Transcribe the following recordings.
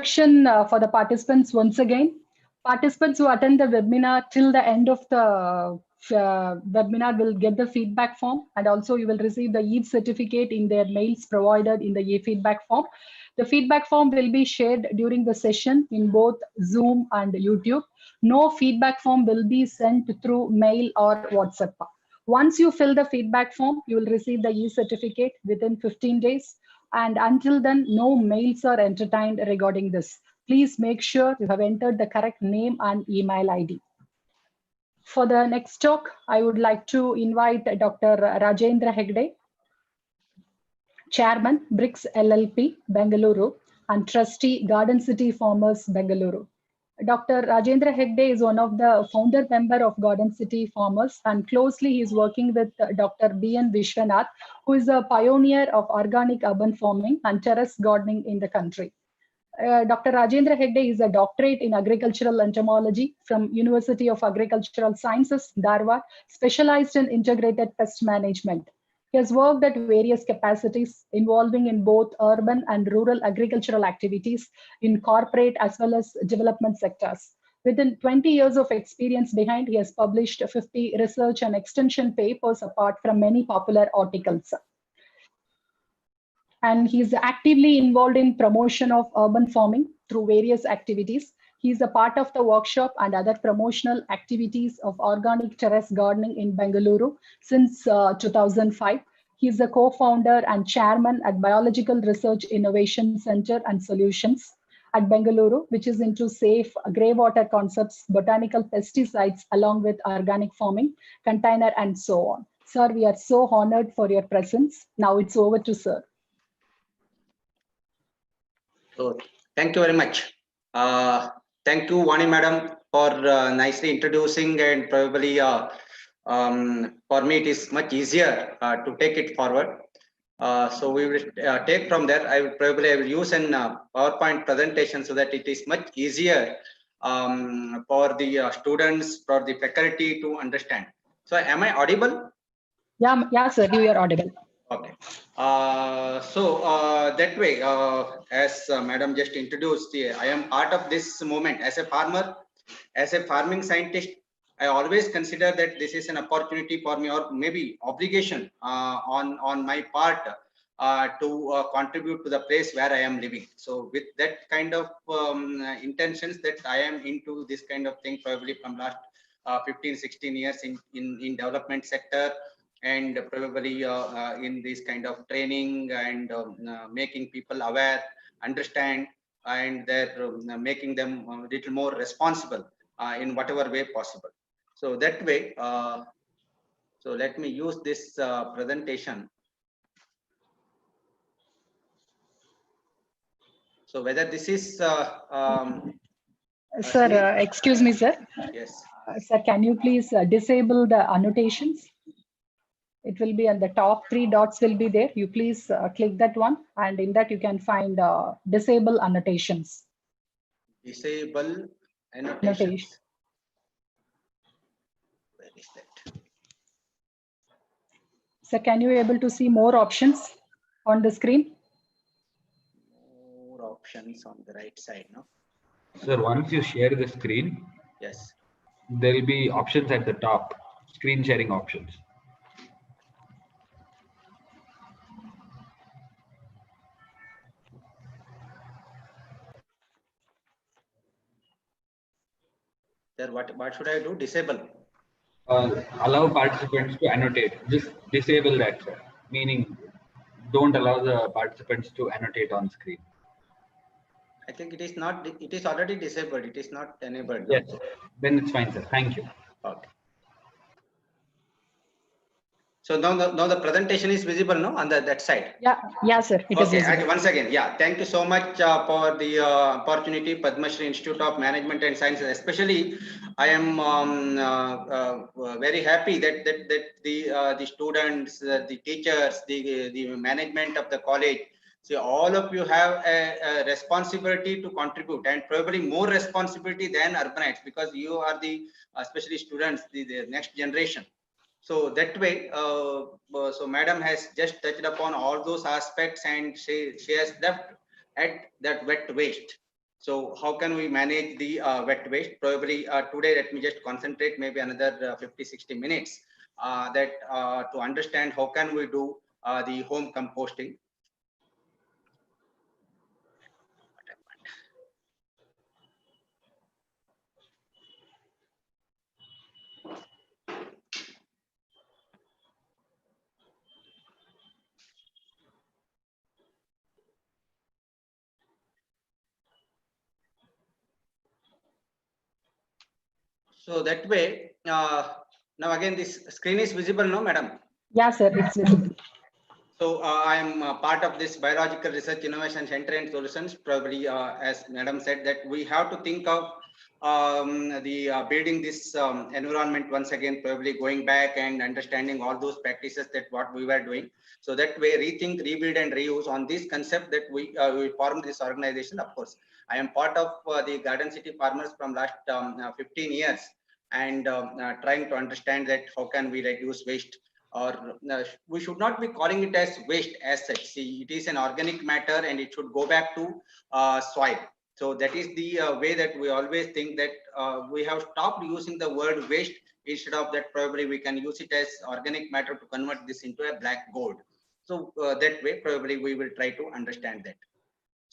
Instruction for the participants once again. Participants who attend the webinar till the end of the webinar will get the feedback form, and also you will receive the EVE certificate in their mails provided in the feedback form. The feedback form will be shared during the session in both Zoom and YouTube. No feedback form will be sent through mail or WhatsApp. Once you fill the feedback form, you will receive the e-certificate within 15 days. And until then, no mails are entertained regarding this. Please make sure you have entered the correct name and email ID. For the next talk, I would like to invite Dr. Rajendra Hegde, Chairman, BRICS LLP, Bengaluru, and Trustee, Garden City Farmers, Bengaluru. Dr. Rajendra Hegde is one of the founder member of Garden City Farmers, and closely he is working with Dr. B.N. Vishwanath, who is a pioneer of organic urban farming and terrace gardening in the country. Dr. Rajendra Hegde is a doctorate in agricultural entomology from University of Agricultural Sciences, Dharwad, specialized in integrated pest management. He has worked at various capacities involving in both urban and rural agricultural activities in corporate as well as development sectors. Within 20 years of experience behind, he has published 50 research and extension papers apart from many popular articles. And he's actively involved in promotion of urban farming through various activities. He's a part of the workshop and other promotional activities of organic terrace gardening in Bengaluru since 2005. He's a co-founder and chairman at Biological Research Innovation Center and Solutions at Bengaluru, which is into safe grey water concepts, botanical pesticides, along with organic farming, container, and so on. Sir, we are so honored for your presence. Now it's over to sir. So, thank you very much. Thank you, Vani Madam, for nicely introducing, and probably for me it is much easier to take it forward. So we will take from there. I will use an PowerPoint presentation so that it is much easier for the students, for the faculty to understand. So, am I audible? Yeah, sir, you are audible. Okay. That way, as Madam just introduced, I am part of this movement as a farmer, as a farming scientist. I always consider that this is an opportunity for me, or maybe obligation on my part to contribute to the place where I am living. So with that kind of intentions, that I am into this kind of thing probably from last 15-16 years in development sector, and probably in this kind of training and making people aware, understand, and they're making them a little more responsible in whatever way possible. So that way, so let me use this presentation. So whether this is sir, excuse me, sir. Yes. Sir, can you please disable the annotations? It will be on the top 3 dots will be there. You please click that one, and in that you can find disable annotations. Disable annotations. Where is that? So can you able to see more options on the screen? More options on the right side, no? Sir, once you share the screen, yes, there will be options at the top, screen sharing options. Sir, what should I do? Disable? Allow participants to annotate. Just disable that, sir. Meaning, don't allow the participants to annotate on screen. I think it is not. It is already disabled. It is not enabled. Yes, no? Then it's fine, sir. Thank you. Okay. So now the presentation is visible, no, on that side. Yeah, sir. It is visible. Once again, yeah. Thank you so much for the opportunity, Padma Shri Institute of Management and Sciences. Especially, I am very happy that the students, the teachers, the management of the college. So all of you have a responsibility to contribute, and probably more responsibility than urbanites, because you are the especially students, the next generation. So that way, so Madam has just touched upon all those aspects, and she has left at that wet waste. So how can we manage the wet waste? Probably today, let me just concentrate maybe another 50-60 minutes that to understand how can we do the home composting. So that way, now again, this screen is visible, no, madam? Yeah, sir, it's visible. So I am part of this Biological Research Innovation Center and Solutions. Probably, as Madam said, that we have to think of the building this environment once again. Probably going back and understanding all those practices that what we were doing. So that way, rethink, rebuild, and reuse on this concept that we formed this organization. Of course, I am part of the Garden City Farmers from last 15 years, and trying to understand that how can we reduce waste, or we should not be calling it as waste as such. See, it is an organic matter and it should go back to soil. So that is the way that we always think that we have stopped using the word waste. Instead of that, probably we can use it as organic matter to convert this into a black gold. So that way, probably we will try to understand that.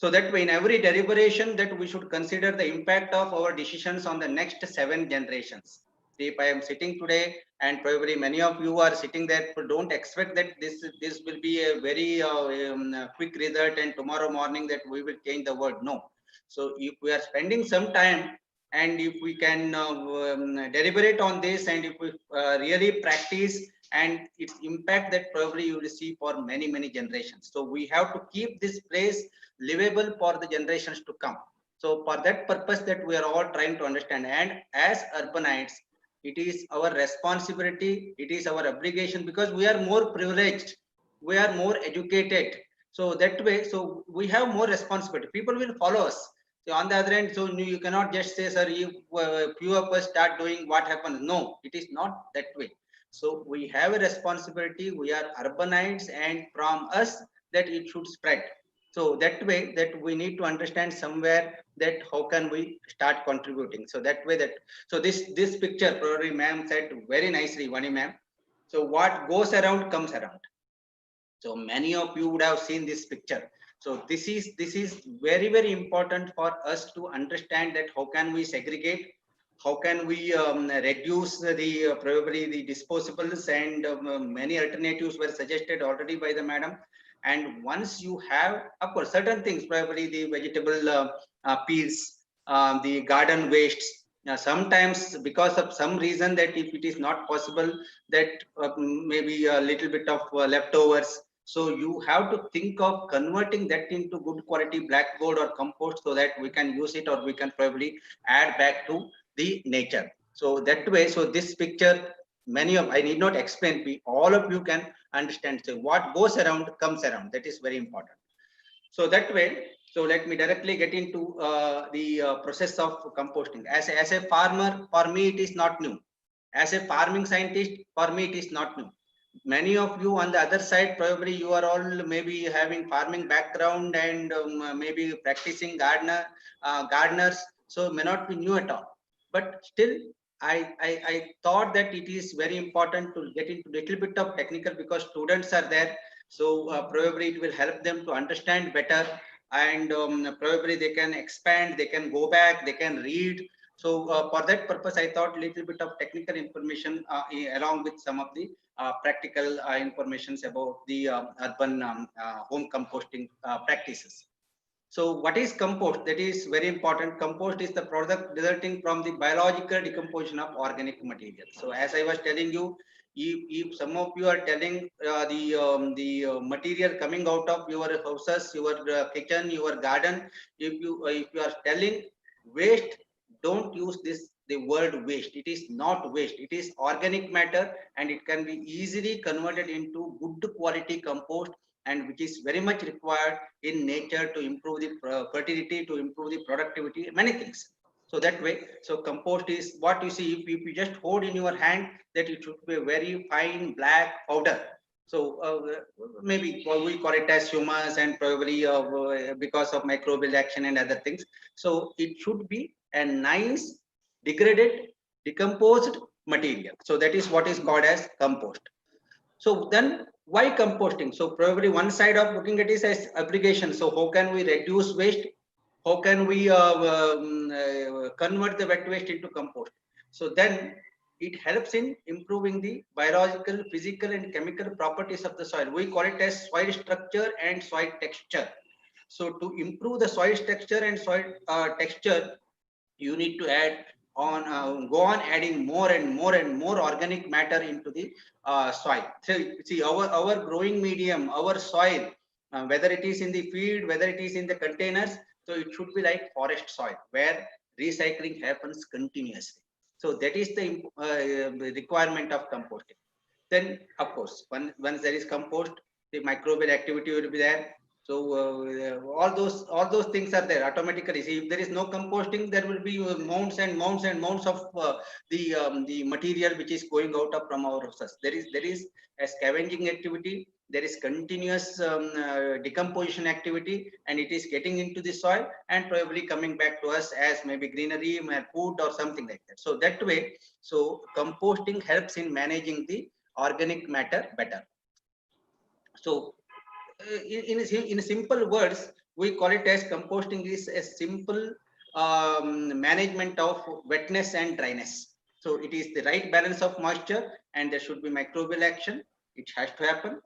So that way, in every deliberation, that we should consider the impact of our decisions on the next 7 generations. See, if I am sitting today, and probably many of you are sitting there, don't expect that this will be a very quick result, and tomorrow morning that we will change the world. No. So if we are spending some time, and if we can deliberate on this, and if we really practice, and its impact, that probably you will see for many generations. So we have to keep this place livable for the generations to come. So for that purpose, that we are all trying to understand, and as urbanites, it is our responsibility, it is our obligation, because we are more privileged, we are more educated. So that way, so we have more responsibility. People will follow us. So on the other end, so you cannot just say, sir, if few of us start doing, what happens? No, it is not that way. So we have a responsibility. We are urbanites, and from us that it should spread. So that way, that we need to understand somewhere that how can we start contributing. So that way, that so this picture, probably ma'am said very nicely, Vani ma'am. So what goes around comes around. So many of you would have seen this picture. So this is very important for us to understand that how can we segregate, how can we reduce the probably the disposables, and many alternatives were suggested already by the madam. And once you have, of course, certain things, probably the vegetable peels, the garden wastes, sometimes because of some reason, that if it is not possible, that maybe a little bit of leftovers, so you have to think of converting that into good quality black gold or compost, so that we can use it, or we can probably add back to the nature. So that way, so this picture, many of, I need not explain, all of you can understand. So what goes around comes around. That is very important. So that way, so let me directly get into the process of composting. As a farmer, for me it is not new. As a farming scientist, for me it is not new. Many of you on the other side, probably you are all maybe having farming background, and maybe practicing gardeners, so may not be new at all. But still, I thought that it is very important to get into little bit of technical, because students are there. So probably it will help them to understand better, and probably they can expand, they can go back, they can read. So for that purpose, I thought little bit of technical information along with some of the practical informations about the urban home composting practices. So what is compost? That is very important. Compost is the product resulting from the biological decomposition of organic material. So as I was telling you, if some of you are telling the material coming out of your houses, your kitchen, your garden, if you are telling waste, don't use this the word waste. It is not waste. It is organic matter, and it can be easily converted into good quality compost, and which is very much required in nature to improve the fertility, to improve the productivity, many things. So that way, so compost is what you see. If you just hold in your hand, that it should be a very fine black powder. So maybe we call it as humus, and probably because of microbial action and other things. So it should be a nice degraded, decomposed material. So that is what is called as compost. So then why composting? So probably one side of looking at it as aggregation. So how can we reduce waste? How can we convert the wet waste into compost? So then it helps in improving the biological, physical and chemical properties of the soil. We call it as soil structure and soil texture. So to improve the soil structure and soil texture, you need to add on go on adding more and more and more organic matter into the soil. So see, our growing medium, our soil, whether it is in the field, whether it is in the containers, so it should be like forest soil where recycling happens continuously. So that is the requirement of composting. Then of course once there is compost, the microbial activity will be there. So all those things are there automatically. See, if there is no composting, there will be mounds and mounds and mounds of the material which is going out of from our houses. There is a scavenging activity. There is continuous decomposition activity, and it is getting into the soil and probably coming back to us as maybe greenery, food, or something like that. So that way, so composting helps in managing the organic matter better. So in simple words, we call it as composting is a simple management of wetness and dryness. So it is the right balance of moisture, and there should be microbial action. It has to happen.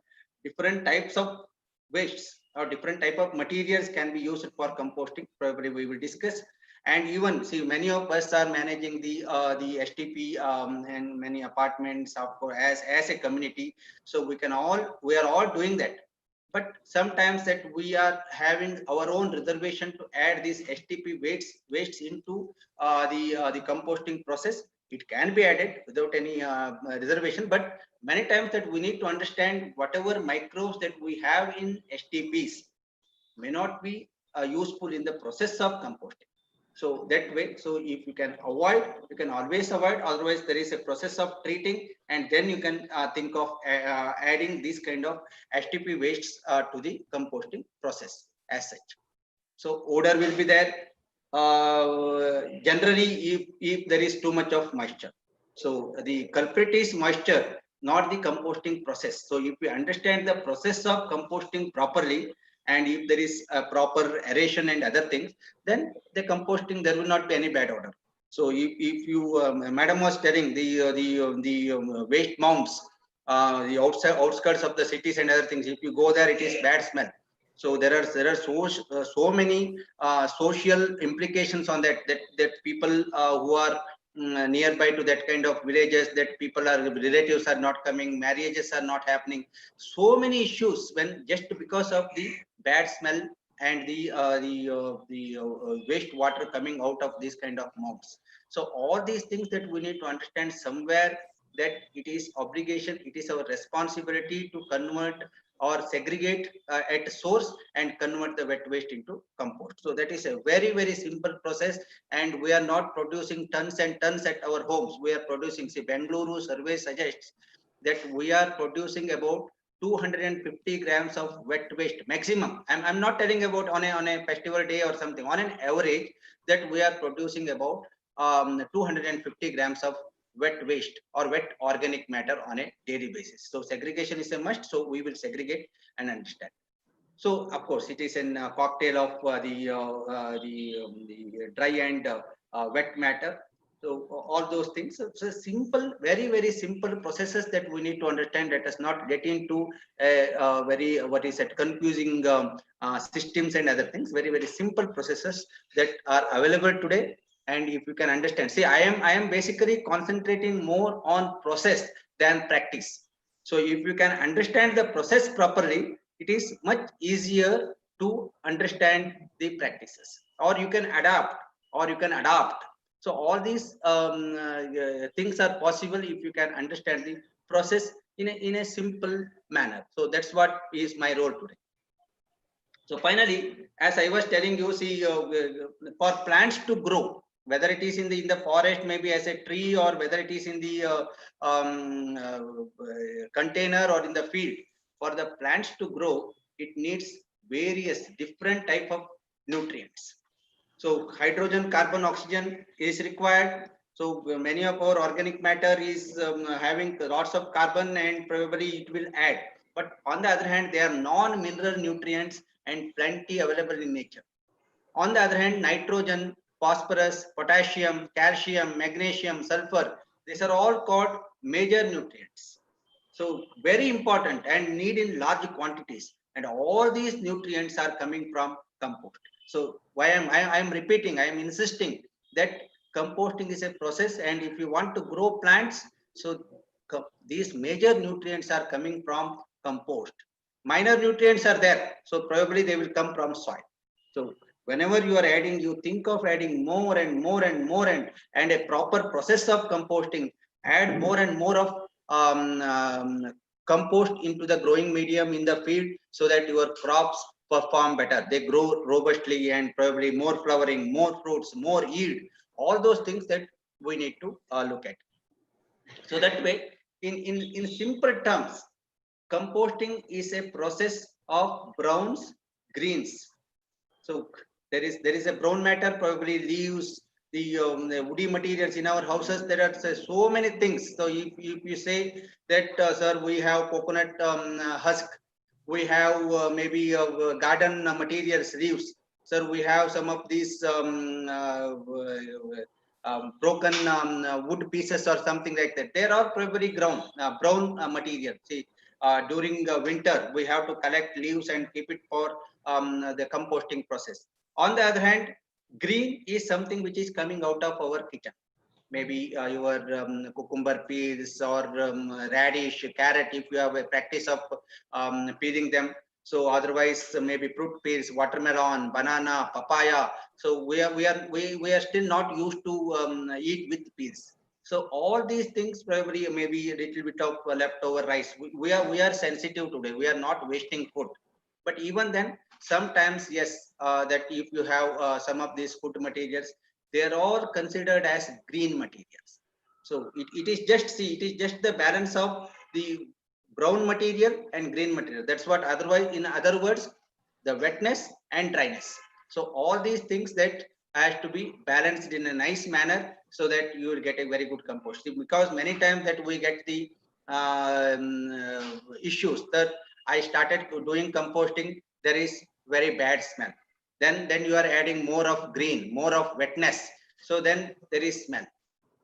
Different types of wastes or different type of materials can be used for composting. Probably we will discuss. And even see, many of us are managing the STP and many apartments as a community. So we are all doing that. But sometimes that we are having our own reservation to add these STP wastes into the composting process. It can be added without any reservation, but many times that we need to understand whatever microbes that we have in STPs may not be useful in the process of composting. So that way, so if you can avoid, you can always avoid. Otherwise, there is a process of treating, and then you can think of adding this kind of STP wastes to the composting process as such. So odor will be there. Generally, if there is too much of moisture, so the culprit is moisture, not the composting process. So if we understand the process of composting properly, and if there is a proper aeration and other things, then the composting, there will not be any bad odor. So if you madam was telling the waste mounds, the outskirts of the cities and other things, if you go there, it is bad smell. So there are so many social implications on that people who are nearby to that kind of villages, that relatives are not coming, marriages are not happening. So many issues when just because of the bad smell and the waste water coming out of these kind of mounds. So all these things that we need to understand somewhere, that it is obligation, it is our responsibility to convert or segregate at source and convert the wet waste into compost. So that is a very simple process, and we are not producing tons and tons at our homes. We are producing, see, Bengaluru survey suggests that we are producing about 250 grams of wet waste maximum. I'm not telling about on a festival day or something. On an average, that we are producing about 250 grams of wet waste or wet organic matter on a daily basis. So segregation is a must. So we will segregate and understand. So of course, it is a cocktail of the dry and wet matter. So all those things. So it's a simple, very simple processes that we need to understand. Let us not get into very confusing systems and other things. Very simple processes that are available today. And if you can understand, see, I am basically concentrating more on process than practice. So if you can understand the process properly, it is much easier to understand the practices, or you can adapt, or you can adopt. So all these things are possible if you can understand the process in a simple manner. So that's what is my role today. So finally, as I was telling you, see, for plants to grow, whether it is in the forest, maybe as a tree, or whether it is in the container or in the field. for the plants to grow, it needs various different type of nutrients. So hydrogen, carbon, oxygen is required. So many of our organic matter is having lots of carbon and probably it will add. But on the other hand, they are non-mineral nutrients and plenty available in nature. On the other hand, nitrogen, phosphorus, potassium, calcium, magnesium, sulfur, these are all called major nutrients. So very important and need in large quantities. And all these nutrients are coming from compost. So why I am repeating, I am insisting that composting is a process, and if you want to grow plants, so these major nutrients are coming from compost. Minor nutrients are there, so probably they will come from soil. So whenever you are adding, you think of adding more and more and more, and a proper process of composting, add more and more of compost into the growing medium in the field, so that your crops perform better. They grow robustly and probably more flowering, more fruits, more yield. All those things that we need to look at. So that way, in simple terms, composting is a process of browns, greens. So there is a brown matter, probably leaves, the woody materials in our houses. There are so many things. So if you say that, sir, we have coconut husk, we have maybe garden materials, leaves. Sir, we have some of these broken wood pieces or something like that. There are probably brown material. See, during winter, we have to collect leaves and keep it for the composting process. On the other hand, green is something which is coming out of our kitchen. Maybe your cucumber peels or radish, carrot, if you have a practice of peeling them. So otherwise, maybe fruit peels, watermelon, banana, papaya. So we are still not used to eat with peels. So all these things, probably maybe a little bit of leftover rice. We are sensitive today. We are not wasting food. But even then, sometimes yes, that if you have some of these food materials, they are all considered as green materials. So it is just the balance of the brown material and green material. That's what, otherwise, in other words, the wetness and dryness. So all these things that has to be balanced in a nice manner, so that you will get a very good compost. Because many times that we get the issues that I started doing composting, there is very bad smell. Then you are adding more of green, more of wetness. So then there is smell.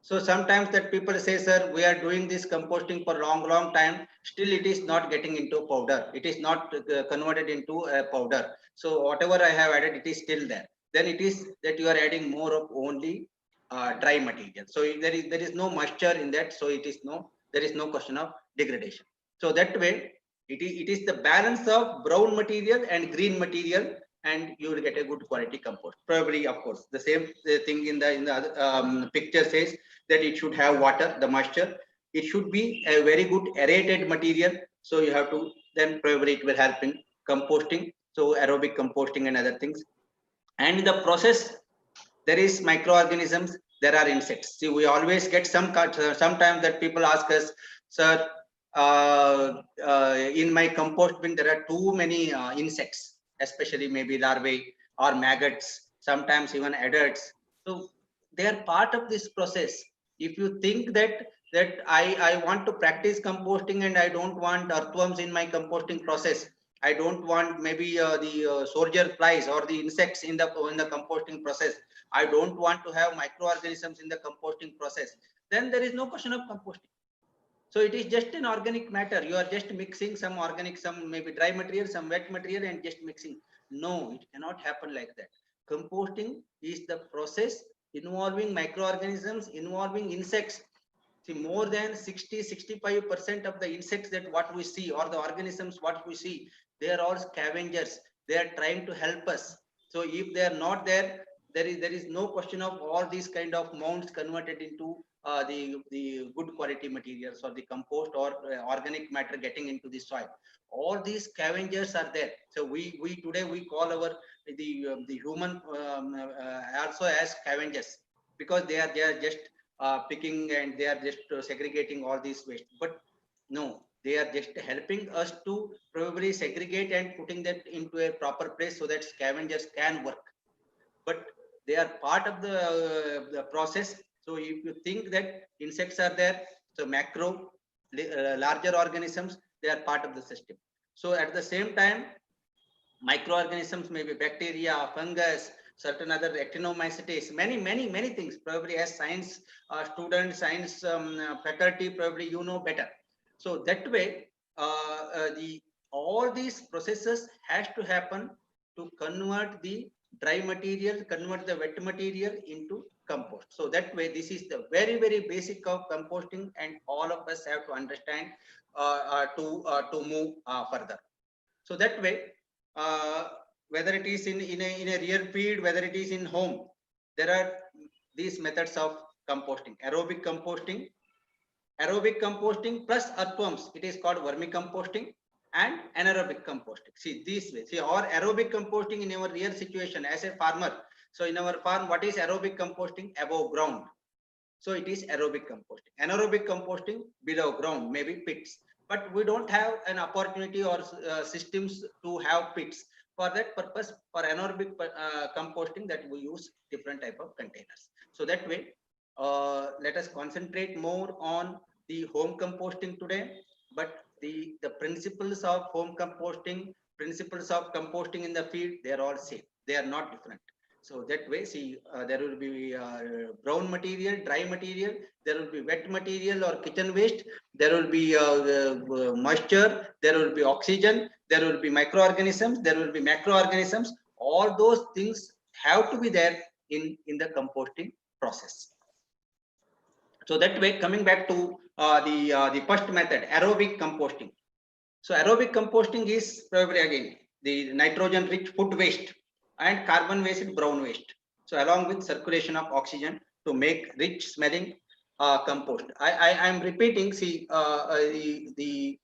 So sometimes that people say, sir, we are doing this composting for long time. Still, it is not getting into powder. It is not converted into a powder. So whatever I have added, it is still there. Then it is that you are adding more of only dry material. So there is no moisture in that. So there is no question of degradation. So that way, it is the balance of brown material and green material, and you will get a good quality compost. Probably, of course, the same thing in the other picture says that it should have water, the moisture. It should be a very good aerated material. So you have to, then probably it will help in composting. So aerobic composting and other things. And in the process, there is microorganisms, there are insects. See, we always get sometimes that people ask us, sir, in my compost bin, there are too many insects, especially maybe larvae or maggots, sometimes even adults. So they are part of this process. If you think that I want to practice composting and I don't want earthworms in my composting process, I don't want maybe the soldier flies or the insects in the composting process, I don't want to have microorganisms in the composting process, then there is no question of composting. So it is just an organic matter. You are just mixing some organic, some maybe dry material, some wet material, and just mixing. No, it cannot happen like that. Composting is the process involving microorganisms, involving insects. See, more than 60-65% of the insects that what we see, or the organisms what we see, they are all scavengers. They are trying to help us. So if they are not there, there is no question of all these kind of mounds converted into the good quality materials, or the compost, or organic matter getting into the soil. All these scavengers are there. So we today we call our the human also as scavengers, because they are just picking, and they are just segregating all these waste. But no, They are just helping us to probably segregate and putting that into a proper place so that scavengers can work. But they are part of the process. So if you think that insects are there, so macro, larger organisms, they are part of the system. So at the same time, microorganisms, maybe bacteria, fungus, certain other actinomycetes, many things. Probably as science student, science faculty, probably you know better. So that way, all these processes has to happen to convert the dry material, convert the wet material into compost. So that way, this is the very basic of composting, and all of us have to understand to move further. So that way, whether it is in a real field, whether it is in home, there are these methods of composting. Aerobic composting plus earthworms, it is called vermicomposting, and anaerobic composting. See this way, see, or aerobic composting in our real situation as a farmer. So in our farm, what is aerobic composting? Above ground. So it is aerobic composting. Anaerobic composting below ground, maybe pits. But we don't have an opportunity or systems to have pits. For that purpose, for anaerobic composting, that we use different type of containers. So that way, let us concentrate more on the home composting today. But the principles of home composting, principles of composting in the field, they are all same. They are not different. So that way, see, there will be brown material, dry material, there will be wet material or kitchen waste, there will be moisture, there will be oxygen, there will be microorganisms, there will be macroorganisms. All those things have to be there in the composting process. So that way, coming back to the first method, aerobic composting. So aerobic composting is probably again the nitrogen rich food waste and carbon waste brown waste. So along with circulation of oxygen to make rich smelling compost. I am repeating, see, the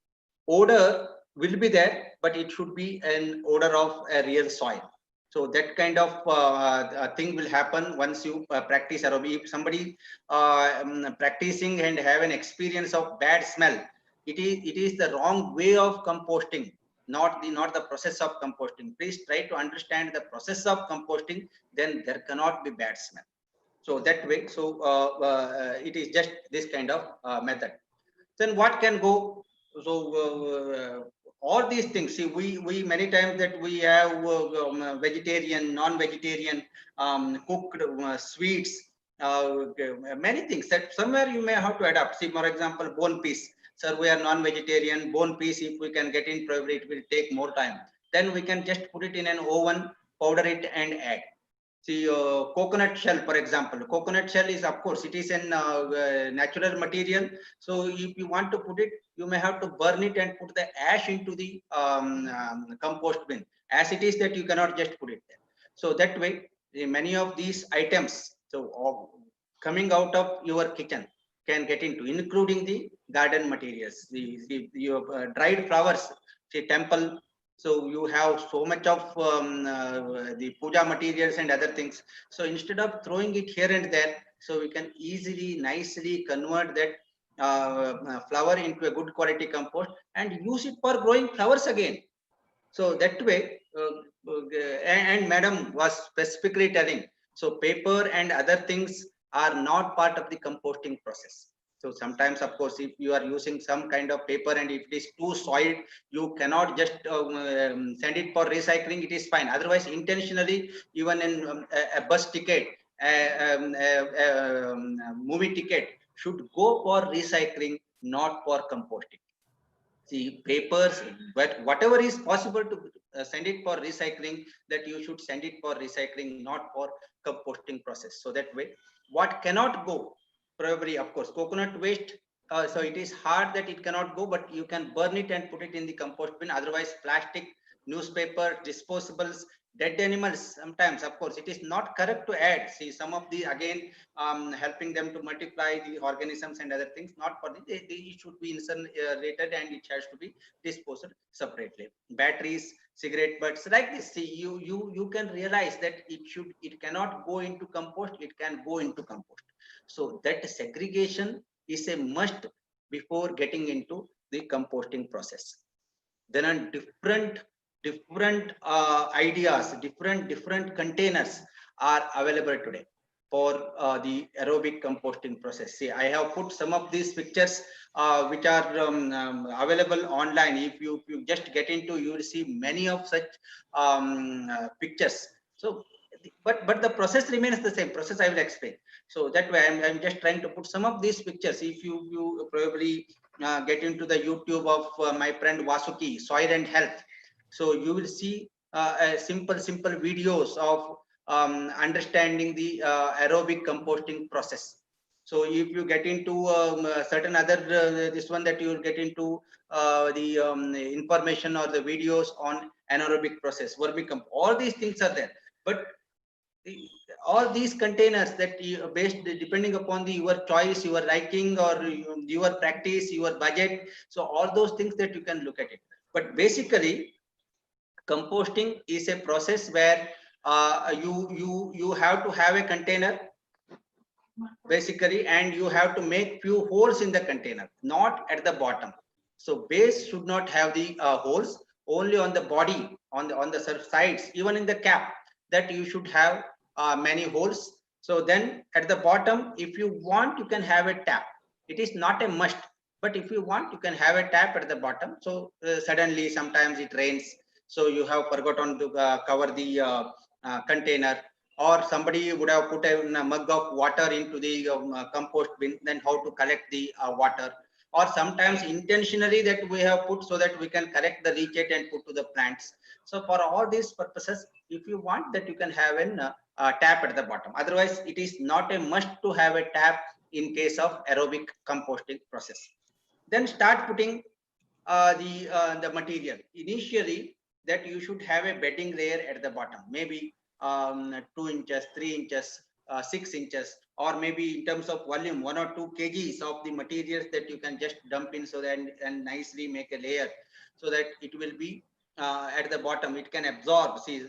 odor will be there, but it should be an odor of a real soil. So that kind of thing will happen once you practice aerobic. If somebody practicing and have an experience of bad smell, it is the wrong way of composting, not the process of composting. Please try to understand the process of composting, then there cannot be bad smell. So that way, so it is just this kind of method. Then what can go? So all these things, see, we many times that we have vegetarian, non-vegetarian, cooked sweets, many things that somewhere you may have to adapt. See, for example, bone piece. Sir, we are non-vegetarian. Bone piece, if we can get in, probably it will take more time. Then we can just put it in an oven, powder it, and add. See, coconut shell, for example. Coconut shell is, of course, it is a natural material. So if you want to put it, you may have to burn it and put the ash into the compost bin. As it is that you cannot just put it there. So that way, many of these items, so coming out of your kitchen, can get into, including the garden materials, your dried flowers, say temple. So you have so much of the puja materials and other things. So instead of throwing it here and there, so we can easily, nicely convert that flower into a good quality compost and use it for growing flowers again. So that way, and madam was specifically telling, so paper and other things are not part of the composting process. So sometimes, of course, if you are using some kind of paper and if it is too soiled, you cannot just send it for recycling. It is fine. Otherwise, intentionally, even in a bus ticket, movie ticket should go for recycling, not for composting. See, papers, but whatever is possible to send it for recycling, that you should send it for recycling, not for composting process. So that way, what cannot go, probably, of course, coconut waste. So it is hard that it cannot go, but you can burn it and put it in the compost bin. Otherwise, plastic, newspaper, disposables, dead animals. Sometimes, of course, it is not correct to add. See, some of the, again, helping them to multiply the organisms and other things, not for the, they should be incinerated and it has to be disposed separately. Batteries, cigarette butts, like this. See, you can realize that it cannot go into compost, it can go into compost. So that segregation is a must before getting into the composting process. Then on different ideas, different containers are available today for the aerobic composting process. See, I have put some of these pictures which are available online. If you just get into, you will see many of such pictures. So, but the process remains the same. Process I will explain. So that way, I'm just trying to put some of these pictures. If you probably get into the YouTube of my friend Vasuki, Soil and Health, so you will see simple videos of understanding the aerobic composting process. So if you get into certain other this one, that you will get into the information or the videos on anaerobic process, vermicompost, all these things are there. But all these containers that you based depending upon the your choice, your liking, or your practice, your budget, so all those things that you can look at it. But basically, composting is a process where you have to have a container basically, and you have to make few holes in the container, not at the bottom. So base should not have the holes, only on the body, on the sides, even in the cap, that you should have many holes. So then at the bottom, if you want, you can have a tap. It is not a must, but if you want, you can have a tap at the bottom. So suddenly sometimes it rains, so you have forgotten to cover the container, or somebody would have put a mug of water into the compost bin, then how to collect the water, or sometimes intentionally that we have put so that we can collect the leachate and put to the plants. So for all these purposes, if you want that, you can have a tap at the bottom. Otherwise, it is not a must to have a tap in case of aerobic composting process. Then start putting the material. Initially, that you should have a bedding layer at the bottom, maybe 2 inches, 3 inches, 6 inches, or maybe in terms of volume, 1 or 2 kgs of the materials that you can just dump in, so that and nicely make a layer, so that it will be at the bottom, it can absorb. See,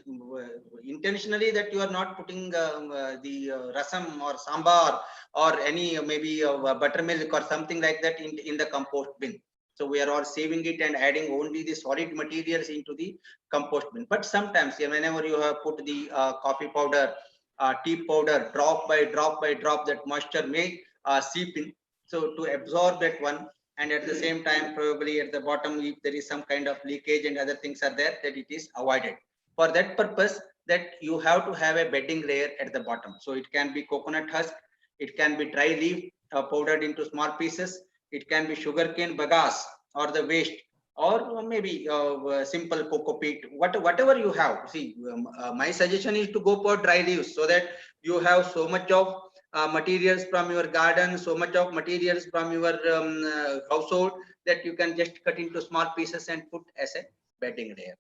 intentionally that you are not putting the rasam or sambar or any maybe buttermilk or something like that in the compost bin. So we are all saving it and adding only the solid materials into the compost bin. But sometimes, whenever you have put the coffee powder, tea powder, drop by drop, that moisture may seep in. So to absorb that one, and at the same time, probably at the bottom, if there is some kind of leakage and other things are there, that it is avoided. For that purpose, that you have to have a bedding layer at the bottom. So it can be coconut husk, it can be dry leaf powdered into small pieces, it can be sugarcane bagasse or the waste, or maybe simple cocoa peat, whatever you have. See, my suggestion is to go for dry leaves, so that you have so much of materials from your garden, so much of materials from your household, that you can just cut into small pieces and put as a bedding layer.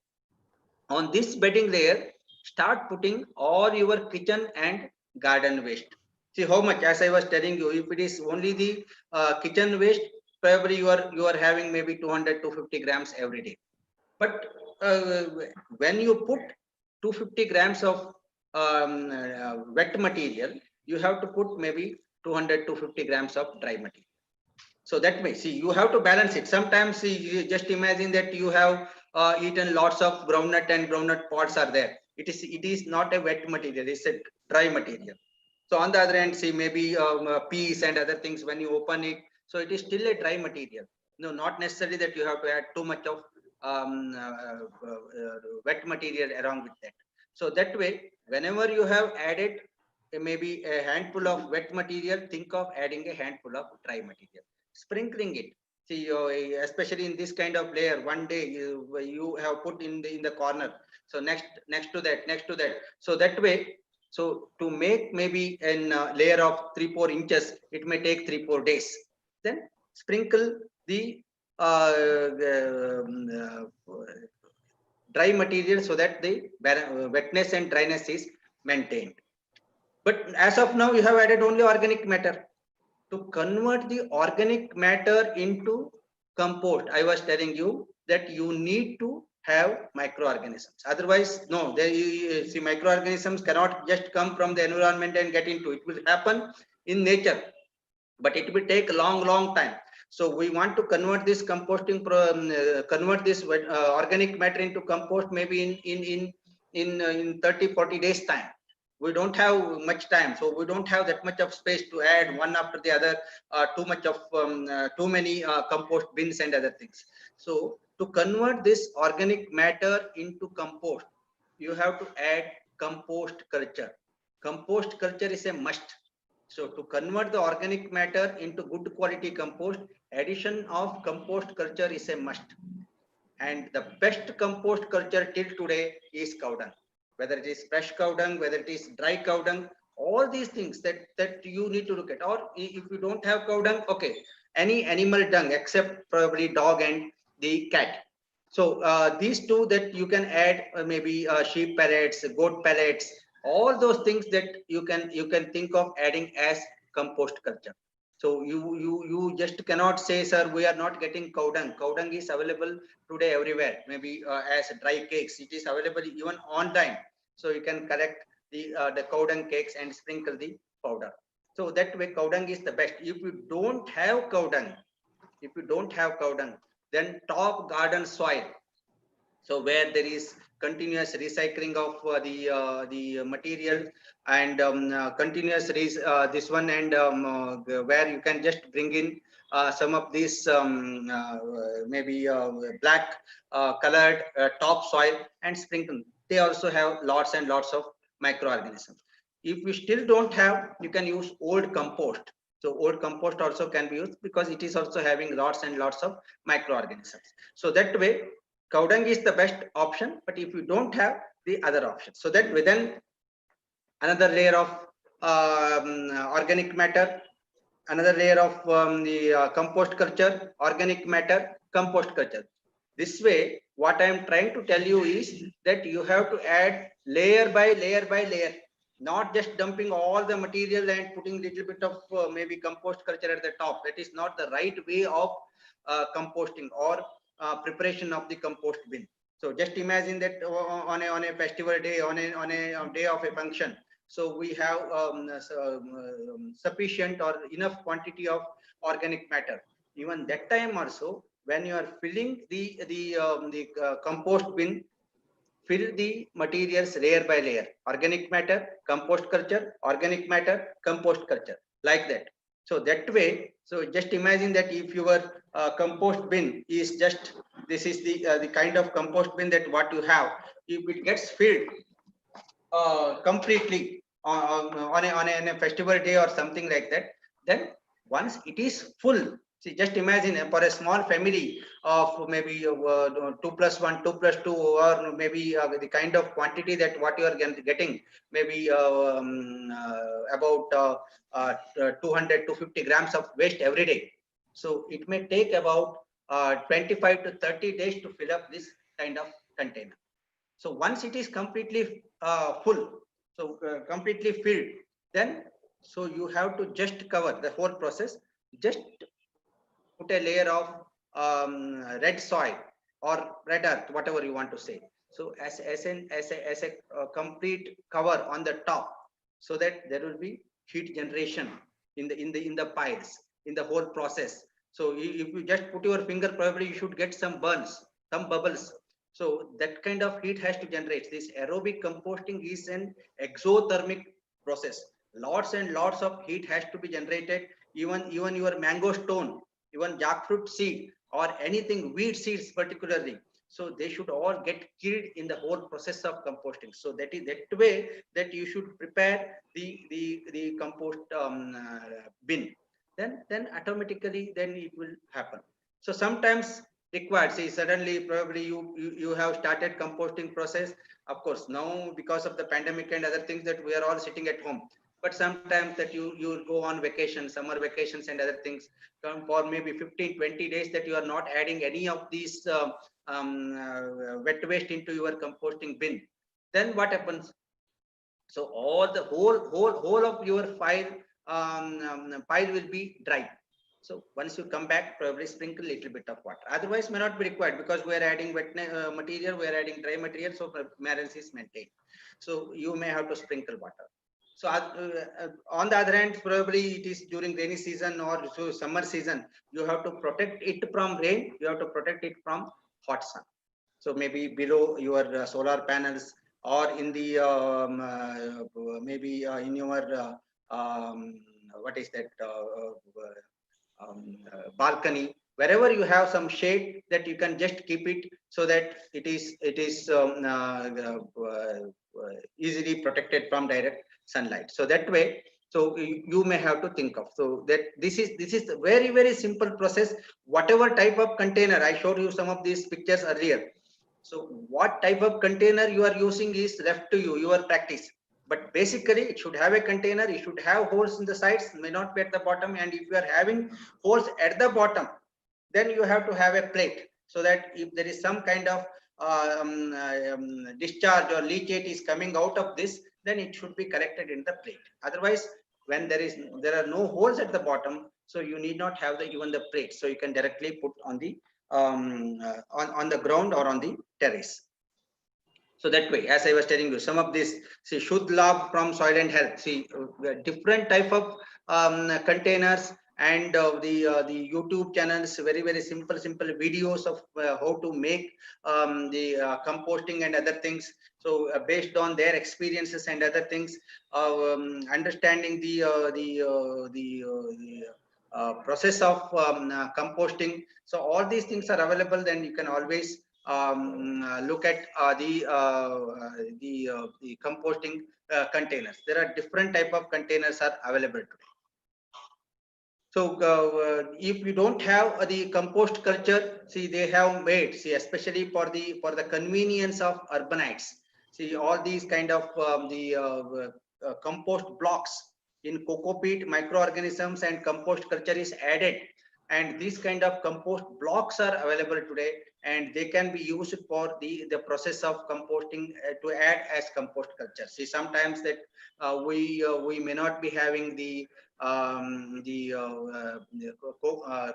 On this bedding layer, start putting all your kitchen and garden waste. See how much, as I was telling you, if it is only the kitchen waste, probably you are having maybe 200 to 250 grams every day. But when you put 250 grams of wet material, you have to put maybe 200 to 50 grams of dry material. So that way, see, you have to balance it. Sometimes, see, you just imagine that you have eaten lots of groundnut and groundnut pods are there. It is not a wet material, it's a dry material. So on the other hand, see, maybe peas and other things, when you open it, so it is still a dry material. No, not necessarily that you have to add too much of wet material along with that. So that way, whenever you have added maybe a handful of wet material, think of adding a handful of dry material, sprinkling it. See, especially in this kind of layer, one day you have put in the corner. So next to that. So that way, so to make maybe a layer of 3-4 inches, it may take 3-4 days. Then sprinkle the dry material, so that the wetness and dryness is maintained. But as of now, you have added only organic matter. To convert the organic matter into compost, I was telling you that you need to have microorganisms. Otherwise, no, see, microorganisms cannot just come from the environment and get into it. It will happen in nature, but it will take a long time. So we want to convert this convert this organic matter into compost maybe in 30-40 days time. We don't have much time, so we don't have that much of space to add one after the other, too many compost bins and other things. So to convert this organic matter into compost, you have to add compost culture. Compost culture is a must. So to convert the organic matter into good quality compost, addition of compost culture is a must. And the best compost culture till today is cow dung. Whether it is fresh cow dung, whether it is dry cow dung, all these things that you need to look at. Or if you don't have cow dung, okay, any animal dung except probably dog and the cat. So these two that you can add, maybe sheep pellets, goat pellets, all those things that you can think of adding as compost culture. So you just cannot say, sir, we are not getting cow dung. Cow dung is available today everywhere, maybe as dry cakes. It is available even on time. So you can collect the cow dung cakes and sprinkle the powder. So that way cow dung is the best. If you don't have cow dung, then top garden soil. So where there is continuous recycling of the material and continuous this one, and where you can just bring in some of these maybe black colored topsoil and sprinkle. They also have lots and lots of microorganisms. If you still don't have, you can use old compost. So old compost also can be used because it is also having lots and lots of microorganisms. So that way cow dung is the best option, but if you don't have, the other option. So that within another layer of organic matter, another layer of the compost culture, organic matter, compost culture. This way, what I am trying to tell you is that you have to add layer by layer by layer, not just dumping all the material and putting little bit of maybe compost culture at the top. That is not the right way of composting or preparation of the compost bin. So just imagine that on a festival day, on a day of a function, so we have sufficient or enough quantity of organic matter. Even that time also, when you are filling the compost bin, fill the materials layer by layer: organic matter, compost culture, organic matter, compost culture, like that. So that way, so just imagine that if your compost bin is just, this is the kind of compost bin that what you have, if it gets filled completely on a festival day or something like that, then once it is full, see, just imagine for a small family of maybe 2+1, 2+2, or maybe the kind of quantity that what you are getting, maybe about 200 to 50 grams of waste every day. So it may take about 25 to 30 days to fill up this kind of container. So once it is completely full, so completely filled, then so you have to just cover the whole process. Just put a layer of red soil or red earth, whatever you want to say. So as a complete cover on the top, so that there will be heat generation in the piles, in the whole process. So if you just put your finger, probably you should get some burns, some bubbles. So that kind of heat has to generate. This aerobic composting is an exothermic process. Lots and lots of heat has to be generated. Even your mango stone, even jackfruit seed, or anything, wheat seeds particularly, so they should all get killed in the whole process of composting. So that is that way that you should prepare the compost bin. Then automatically then it will happen. So sometimes required, say suddenly probably you have started composting process. Of course now because of the pandemic and other things that we are all sitting at home, but sometimes that you go on vacation, summer vacations and other things, come for maybe 15-20 days that you are not adding any of these wet waste into your composting bin. Then what happens? So all the whole of your pile will be dry. So once you come back, probably sprinkle a little bit of water. Otherwise may not be required, because we are adding wet material, we are adding dry material, so permanence is maintained. So you may have to sprinkle water. So on the other hand, probably it is during rainy season or so summer season, you have to protect it from rain, you have to protect it from hot sun. So maybe below your solar panels, or in the maybe in your what is that balcony, wherever you have some shade, that you can just keep it so that it is easily protected from direct sunlight. So that way, so you may have to think of, so that this is a very simple process. Whatever type of container, I showed you some of these pictures earlier. So what type of container you are using is left to you, your practice. But basically, it should have a container, it should have holes in the sides, may not be at the bottom. And if you are having holes at the bottom, then you have to have a plate, so that if there is some kind of discharge or leachate is coming out of this, then it should be collected in the plate. Otherwise, when there are no holes at the bottom, so you need not have even the plate. So you can directly put on the on the ground or on the terrace. So that way, as I was telling you, some of this, see, Shuddh Labh from Soil and Health, see, different type of containers, and the YouTube channels, very simple videos of how to make the composting and other things. So based on their experiences and other things, understanding the process of composting. So all these things are available. Then you can always look at the composting containers. There are different type of containers are available today. So if you don't have the compost culture, see, they have made, see, especially for the convenience of urbanites, see, all these kind of compost blocks in coco peat, microorganisms and compost culture is added, and these kind of compost blocks are available today, and they can be used for the process of composting to add as compost culture. See, sometimes that we may not be having the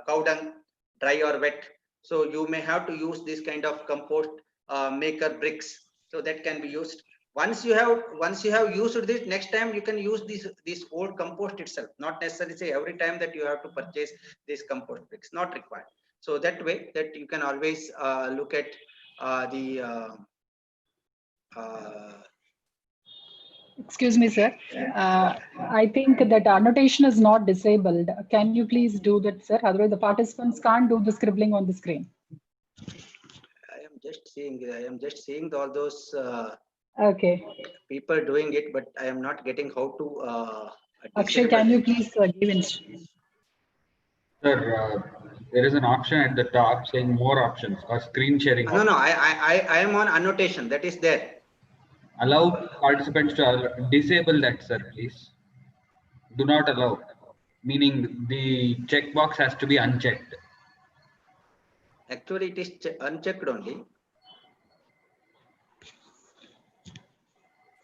cow dung, dry or wet. So you may have to use this kind of compost maker bricks. So that can be used. Once you have used this, next time you can use this old compost itself. Not necessarily say every time that you have to purchase this compost bricks. Not required. So that way, that you can always look at Excuse me, sir. I think that annotation is not disabled. Can you please do that, sir? Otherwise, the participants can't do the scribbling on the screen. I am just seeing all those Okay. people doing it, but I am not getting how to. Akshay, can you please give instructions? Sir, there is an option at the top saying more options or screen sharing. No, I am on annotation. That is there. Allow participants to disable that, sir, please. Do not allow, meaning the checkbox has to be unchecked. Actually, it is unchecked only.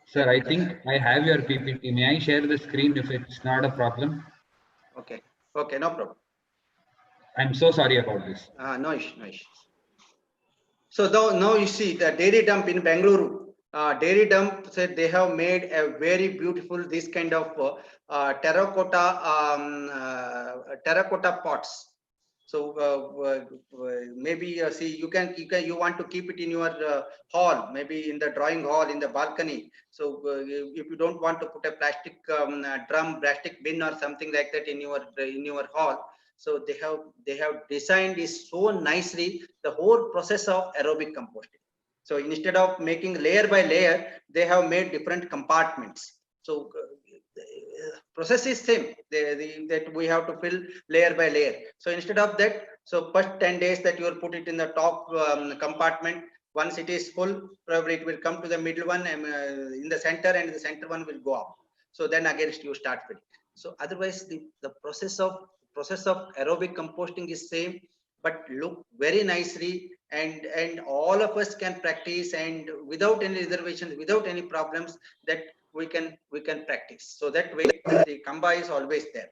Sir, I think I have your PPT. May I share the screen if it's not a problem? Okay, no problem. I'm so sorry about this. No issues. So now you see the dairy dump in Bengaluru. Dairy dump said they have made a very beautiful this kind of terracotta pots. So maybe see, you want to keep it in your hall, maybe in the drawing hall, in the balcony. So if you don't want to put a plastic drum, plastic bin or something like that in your hall, so they have designed this so nicely, the whole process of aerobic composting. So instead of making layer by layer, they have made different compartments. So process is same, that we have to fill layer by layer. So instead of that, so first 10 days that you will put it in the top compartment. Once it is full, probably it will come to the middle one and in the center, and the center one will go up. So then again you start filling. So otherwise the process of aerobic composting is same, but look very nicely, and all of us can practice, and without any reservations, without any problems, that we can practice. So that way the Kamba is always there.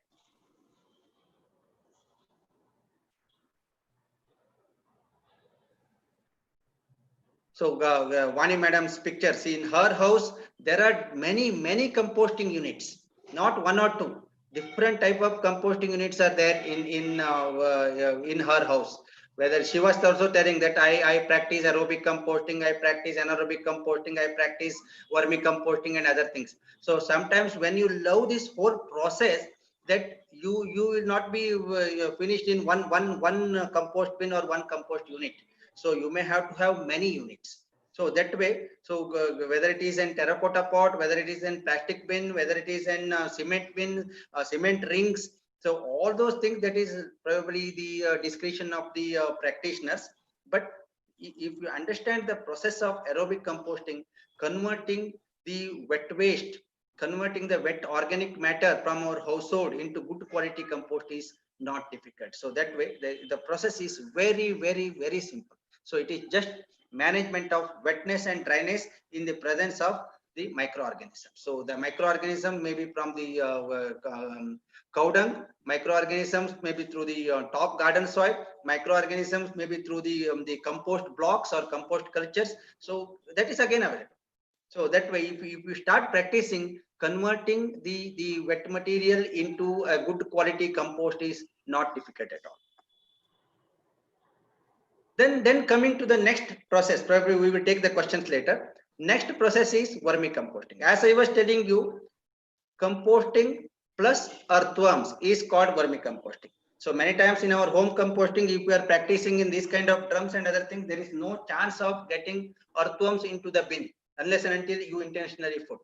So Vani madam's picture, see in her house, there are many composting units, not one or two. Different type of composting units are there in her house. Whether she was also telling that I practice aerobic composting, I practice anaerobic composting, I practice vermicomposting and other things. So sometimes when you love this whole process, that you will not be finished in one compost bin or one compost unit. So you may have to have many units. So that way, so whether it is in terracotta pot, whether it is in plastic bin, whether it is in cement bin, cement rings, so all those things, that is probably the discretion of the practitioners. But if you understand the process of aerobic composting, converting the wet waste, converting the wet organic matter from our household into good quality compost is not difficult. So that way, the process is very simple. So it is just management of wetness and dryness in the presence of the microorganism. So the microorganism may be from the cow dung, microorganisms may be through the top garden soil, microorganisms may be through the compost blocks or compost cultures. So that is again available. So that way, if you start practicing, converting the wet material into a good quality compost is not difficult at all. Then coming to the next process, probably we will take the questions later. Next process is vermicomposting. As I was telling you, composting plus earthworms is called vermicomposting. So many times in our home composting, if we are practicing in this kind of drums and other things, there is no chance of getting earthworms into the bin unless and until you intentionally put.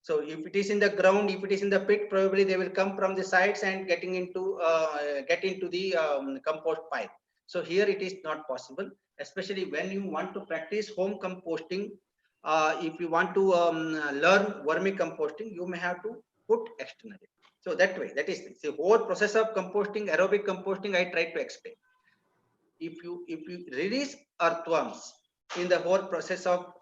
So if it is in the ground, if it is in the pit, probably they will come from the sides and get into the compost pile. So here it is not possible, especially when you want to practice home composting. If you want to learn vermicomposting, you may have to put externally. So that way, that is the whole process of composting, aerobic composting, I tried to explain. If you release earthworms in the whole process of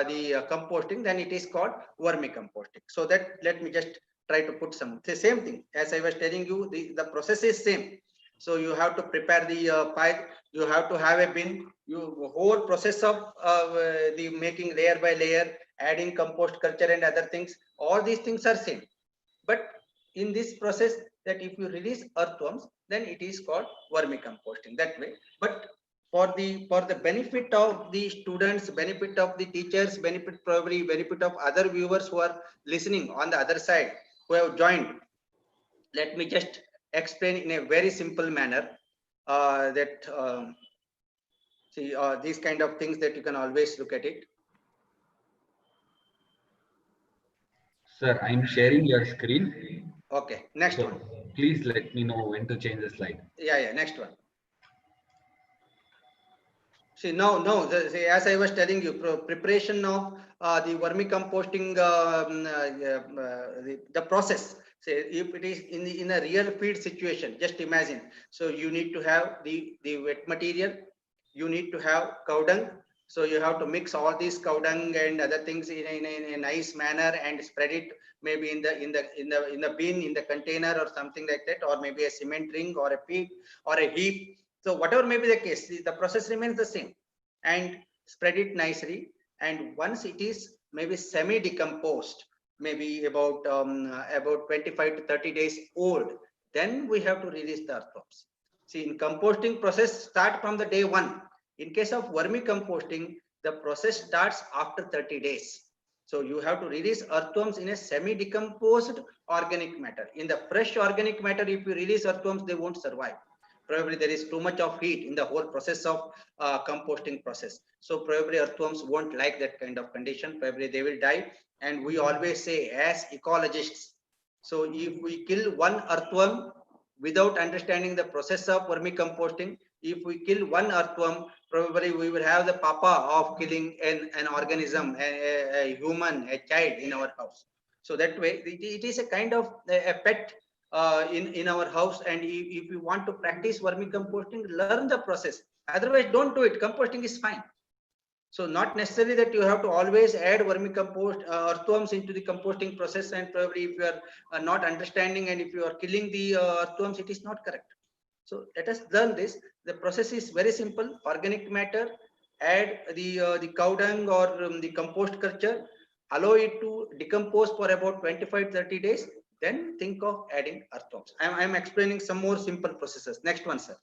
the composting, then it is called vermicomposting. So that, let me just try to put the same thing as I was telling you. The process is same. So you have to prepare the pile, you have to have a bin, you whole process of the making layer by layer, adding compost culture and other things, all these things are same. But in this process, that if you release earthworms, then it is called vermicomposting that way. But for the benefit of the students, benefit of the teachers, probably benefit of other viewers who are listening on the other side, who have joined, let me just explain in a very simple manner these kind of things that you can always look at it. Sir, I'm sharing your screen. Okay, next one. Please let me know when to change the slide. Yeah, next one. See, no. As I was telling you, preparation of the vermicomposting, the process. Say, if it is in a real feed situation, just imagine. So you need to have the wet material. You need to have cow dung. So you have to mix all these cow dung and other things in a nice manner and spread it maybe in the bin, in the container or something like that, or maybe a cement ring or a pit or a heap. So whatever may be the case, the process remains the same, and spread it nicely. And once it is maybe semi-decomposed, maybe about 25 to 30 days old, then we have to release the earthworms. See, in composting process start from the day one. In case of vermicomposting, the process starts after 30 days. So you have to release earthworms in a semi-decomposed organic matter. In the fresh organic matter, if you release earthworms, they won't survive. Probably there is too much of heat in the whole process of composting process. So probably earthworms won't like that kind of condition. Probably they will die. And we always say, as ecologists, so if we kill one earthworm without understanding the process of vermicomposting, if we kill one earthworm, probably we will have the papa of killing an organism, a human, a child in our house. So that way, it is a kind of a pet in our house. And if you want to practice vermicomposting, learn the process. Otherwise, don't do it. Composting is fine. So not necessarily that you have to always add vermicompost earthworms into the composting process. And probably if you are not understanding and if you are killing the earthworms, it is not correct. So let us learn this. The process is very simple. Organic matter, add the cow dung or the compost culture, allow it to decompose for about 25-30 days, then think of adding earthworms. I'm explaining some more simple processes. Next one, sir.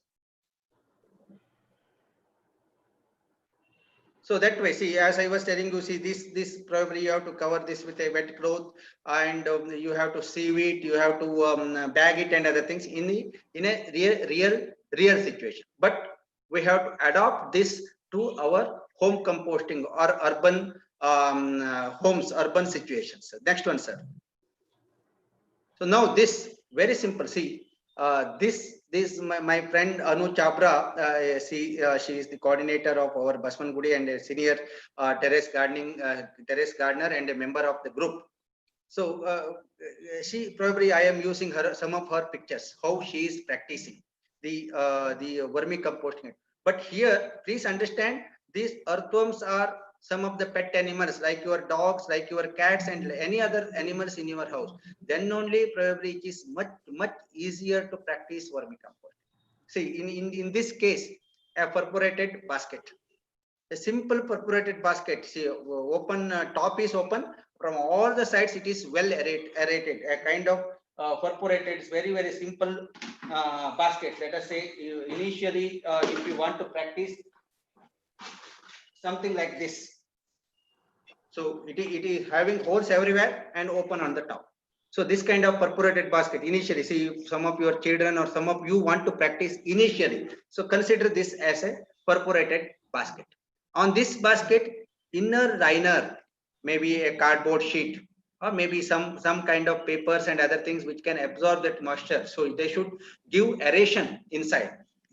So that way, see, as I was telling you, see, this probably you have to cover this with a wet cloth, and you have to sieve it, you have to bag it and other things in a real situation. But we have to adopt this to our home composting or urban homes, urban situations. Next one, sir. So now this very simple. See, this my friend Anu Chabra. She is the coordinator of our Baswangudi and a senior terrace gardener and a member of the group. So she probably, I am using some of her pictures how she is practicing the vermicomposting. But here, please understand, these earthworms are some of the pet animals like your dogs, like your cats, and any other animals in your house. Then only probably it is much easier to practice vermicomposting. See, in this case, a perforated basket, a simple perforated basket. See, open top is open, from all the sides it is well aerated, a kind of perforated. It's very simple basket. Let us say initially if you want to practice something like this, so it is having holes everywhere and open on the top. So this kind of perforated basket initially, see, some of your children or some of you want to practice initially, so consider this as a perforated basket. On this basket, inner liner, maybe a cardboard sheet or maybe some kind of papers and other things which can absorb that moisture. So they should give aeration inside.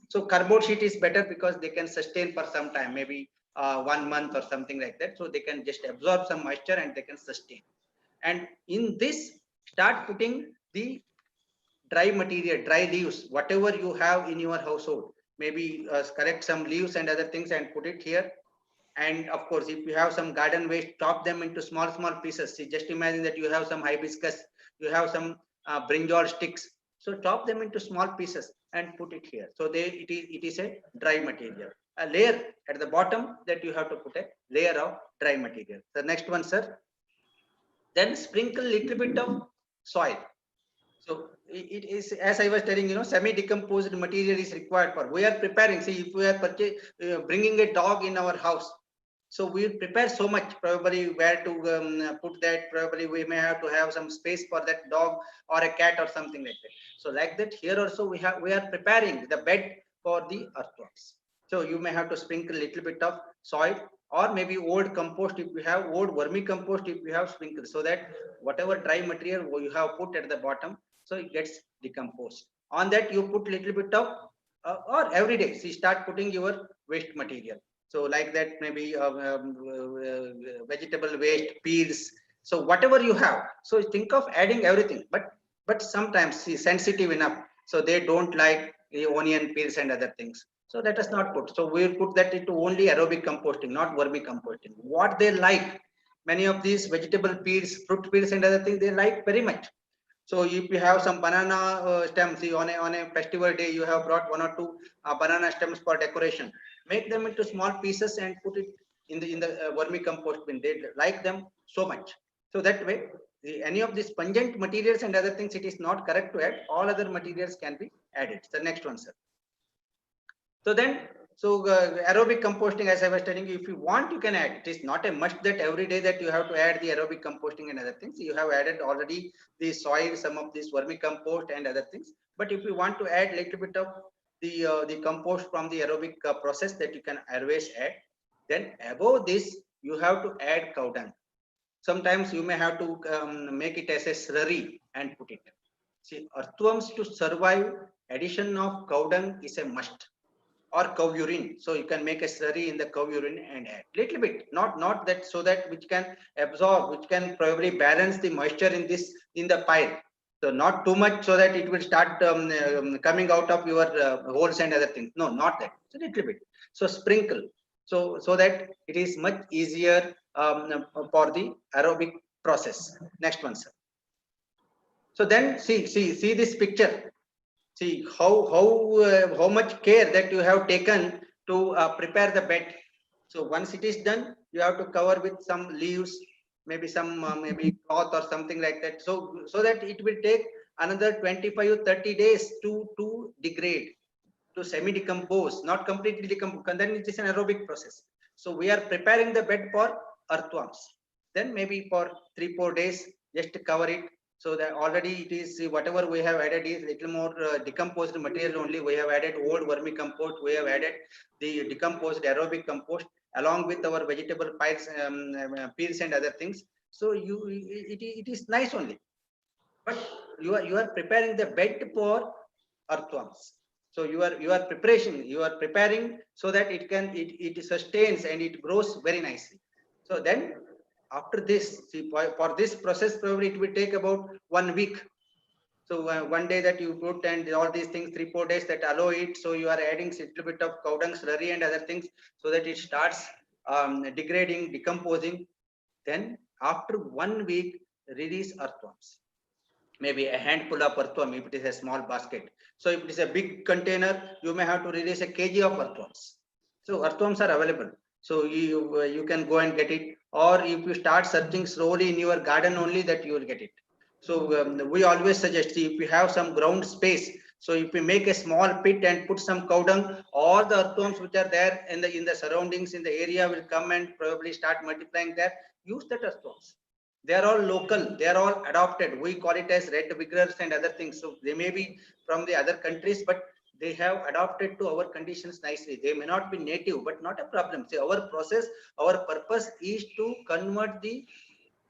So cardboard sheet is better because they can sustain for some time, maybe 1 month or something like that. So they can just absorb some moisture and they can sustain. And in this, start putting the dry material, dry leaves, whatever you have in your household. Maybe collect some leaves and other things and put it here. And of course, if you have some garden waste, chop them into small pieces. See, just imagine that you have some hibiscus, you have some brinjal sticks. So chop them into small pieces and put it here. So it is a dry material. A layer at the bottom that you have to put a layer of dry material. The next one, sir. Then sprinkle little bit of soil. So it is, as I was telling, semi-decomposed material is required for. We are preparing. See, if we are bringing a dog in our house, so we prepare so much, probably where to put that. Probably we may have to have some space for that dog or a cat or something like that. So like that, here also we are preparing the bed for the earthworms. So you may have to sprinkle a little bit of soil, or maybe old compost if you have, old vermicompost if you have, sprinkle, so that whatever dry material you have put at the bottom, so it gets decomposed. On that you put little bit of or every day, see, start putting your waste material. So like that, maybe vegetable waste, peels. So whatever you have, so think of adding everything. But sometimes, see, sensitive enough, so they don't like the onion peels and other things. So let us not put. So we'll put that into only aerobic composting, not vermicomposting. What they like, many of these vegetable peels, fruit peels and other things, they like very much. So if you have some banana stems, see, on a festival day, you have brought 1 or 2 banana stems for decoration. Make them into small pieces and put it in the vermicompost bin. They like them so much. So that way, any of these pungent materials and other things, it is not correct to add. All other materials can be added. The next one, sir. So then, aerobic composting, as I was telling you, if you want, you can add. It is not a must that every day that you have to add the aerobic composting and other things. You have added already the soil, some of this vermicompost and other things. But if you want to add little bit of the compost from the aerobic process, that you can always add. Then above this, you have to add cow dung. Sometimes you may have to make it as a slurry and put it. See, earthworms to survive, addition of cow dung is a must. Or cow urine, so you can make a slurry in the cow urine and add little bit, not that, so that which can absorb, which can probably balance the moisture in the pile. So not too much, so that it will start coming out of your holes and other things. No, not that. So little bit. So sprinkle, so that it is much easier for the aerobic process. Next one, sir. So then see this picture. See how much care that you have taken to prepare the bed. So once it is done, you have to cover with some leaves, maybe some maybe cloth or something like that. So that it will take another 25 or 30 days to degrade, to semi-decompose, not completely decompose. And then it is an aerobic process. So we are preparing the bed for earthworms. Then maybe for 3-4 days, just to cover it. So that already it is whatever we have added is little more decomposed material only. We have added old vermicompost. We have added the decomposed aerobic compost along with our vegetable piles, peels and other things. So it is nice only. But you are preparing the bed for earthworms. So you are preparing so that it sustains and it grows very nicely. So then after this, see, for this process probably it will take about 1 week. So one day that you put and all these things, 3-4 days that allow it. So you are adding a little bit of cow dung slurry and other things so that it starts degrading, decomposing. Then after 1 week, release earthworms. Maybe a handful of earthworm if it is a small basket. So if it is a big container, you may have to release a kg of earthworms. So earthworms are available. So you can go and get it, or if you start searching slowly in your garden only, that you will get it. So we always suggest, if you have some ground space, so if you make a small pit and put some cow dung, all the earthworms which are there in the surroundings in the area will come and probably start multiplying there. Use that earthworms. They are all local, they are all adopted. We call it as red vigorous and other things. So they may be from the other countries, but they have adopted to our conditions nicely. They may not be native, but not a problem. See, our process, our purpose is to convert the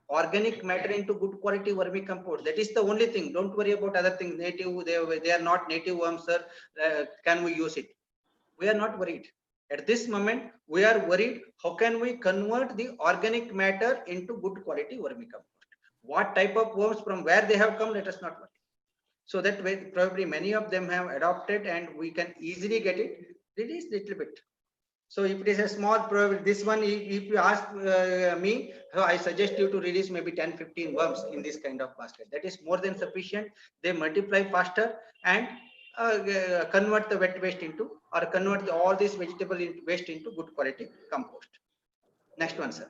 organic matter into good quality vermicompost. That is the only thing. Don't worry about other things. Native, they are not native worms, sir. Can we use it? We are not worried. At this moment, we are worried, how can we convert the organic matter into good quality vermicompost? What type of worms, from where they have come, let us not worry. So that way, probably many of them have adopted and we can easily get it. Release little bit. So if it is a small, probably this one, if you ask me, I suggest you to release maybe 10-15 worms in this kind of basket. That is more than sufficient. They multiply faster and convert the wet waste into, or convert all this vegetable waste into good quality compost. Next one, sir.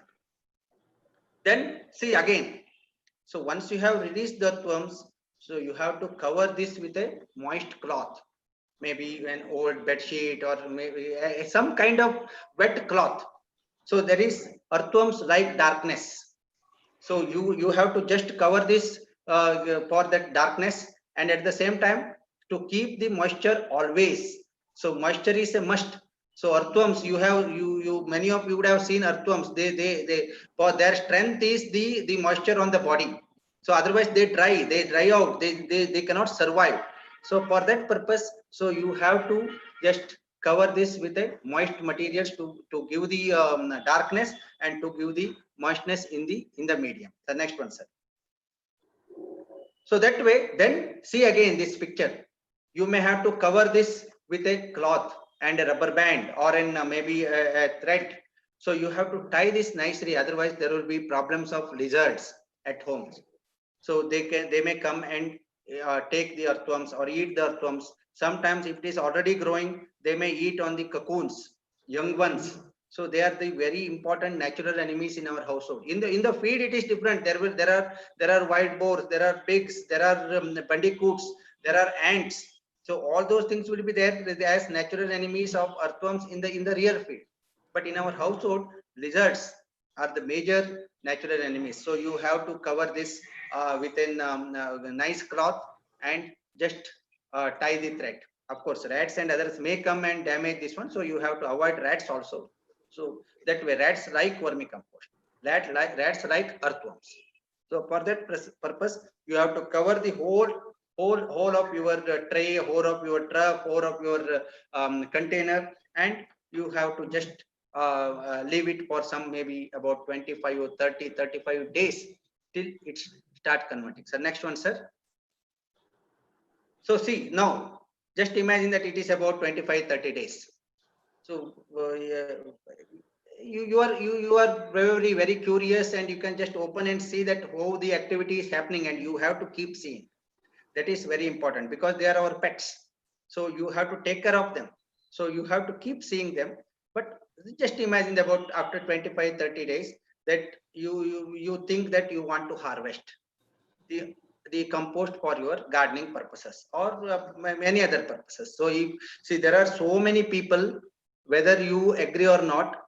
Then see again. So once you have released the earthworms, so you have to cover this with a moist cloth, maybe an old bed sheet or maybe some kind of wet cloth. So there is earthworms like darkness. So you have to just cover this for that darkness, and at the same time to keep the moisture always. So moisture is a must. So earthworms, many of you would have seen earthworms. They for their strength is the moisture on the body. So otherwise they dry out. They cannot survive. So for that purpose, so you have to just cover this with a moist materials to give the darkness and to give the moistness in the medium. The next one, sir. So that way, then see again this picture. You may have to cover this with a cloth and a rubber band or in maybe a thread. So you have to tie this nicely. Otherwise, there will be problems of lizards at home. So they may come and take the earthworms or eat the earthworms. Sometimes if it is already growing, they may eat on the cocoons, young ones. So they are the very important natural enemies in our household. In the feed, it is different. There are wild boars, there are pigs, there are bandicoots, there are ants. So all those things will be there as natural enemies of earthworms in the real feed. But in our household, lizards are the major natural enemies. So you have to cover this with a nice cloth and just tie the thread. Of course, rats and others may come and damage this one. So you have to avoid rats also. So that way, rats like vermicompost. Rats like earthworms. So for that purpose, you have to cover the whole of your tray, whole of your truck, whole of your container, and you have to just leave it for some maybe about 25 or 35 days till it start converting. So next one, sir. So see now, just imagine that it is about 25-30 days. So you are very, very curious, and you can just open and see that how the activity is happening, and you have to keep seeing. That is very important because they are our pets. So you have to take care of them. So you have to keep seeing them. But just imagine about after 25-30 days that you think that you want to harvest the compost for your gardening purposes or many other purposes. So if see, there are so many people, whether you agree or not,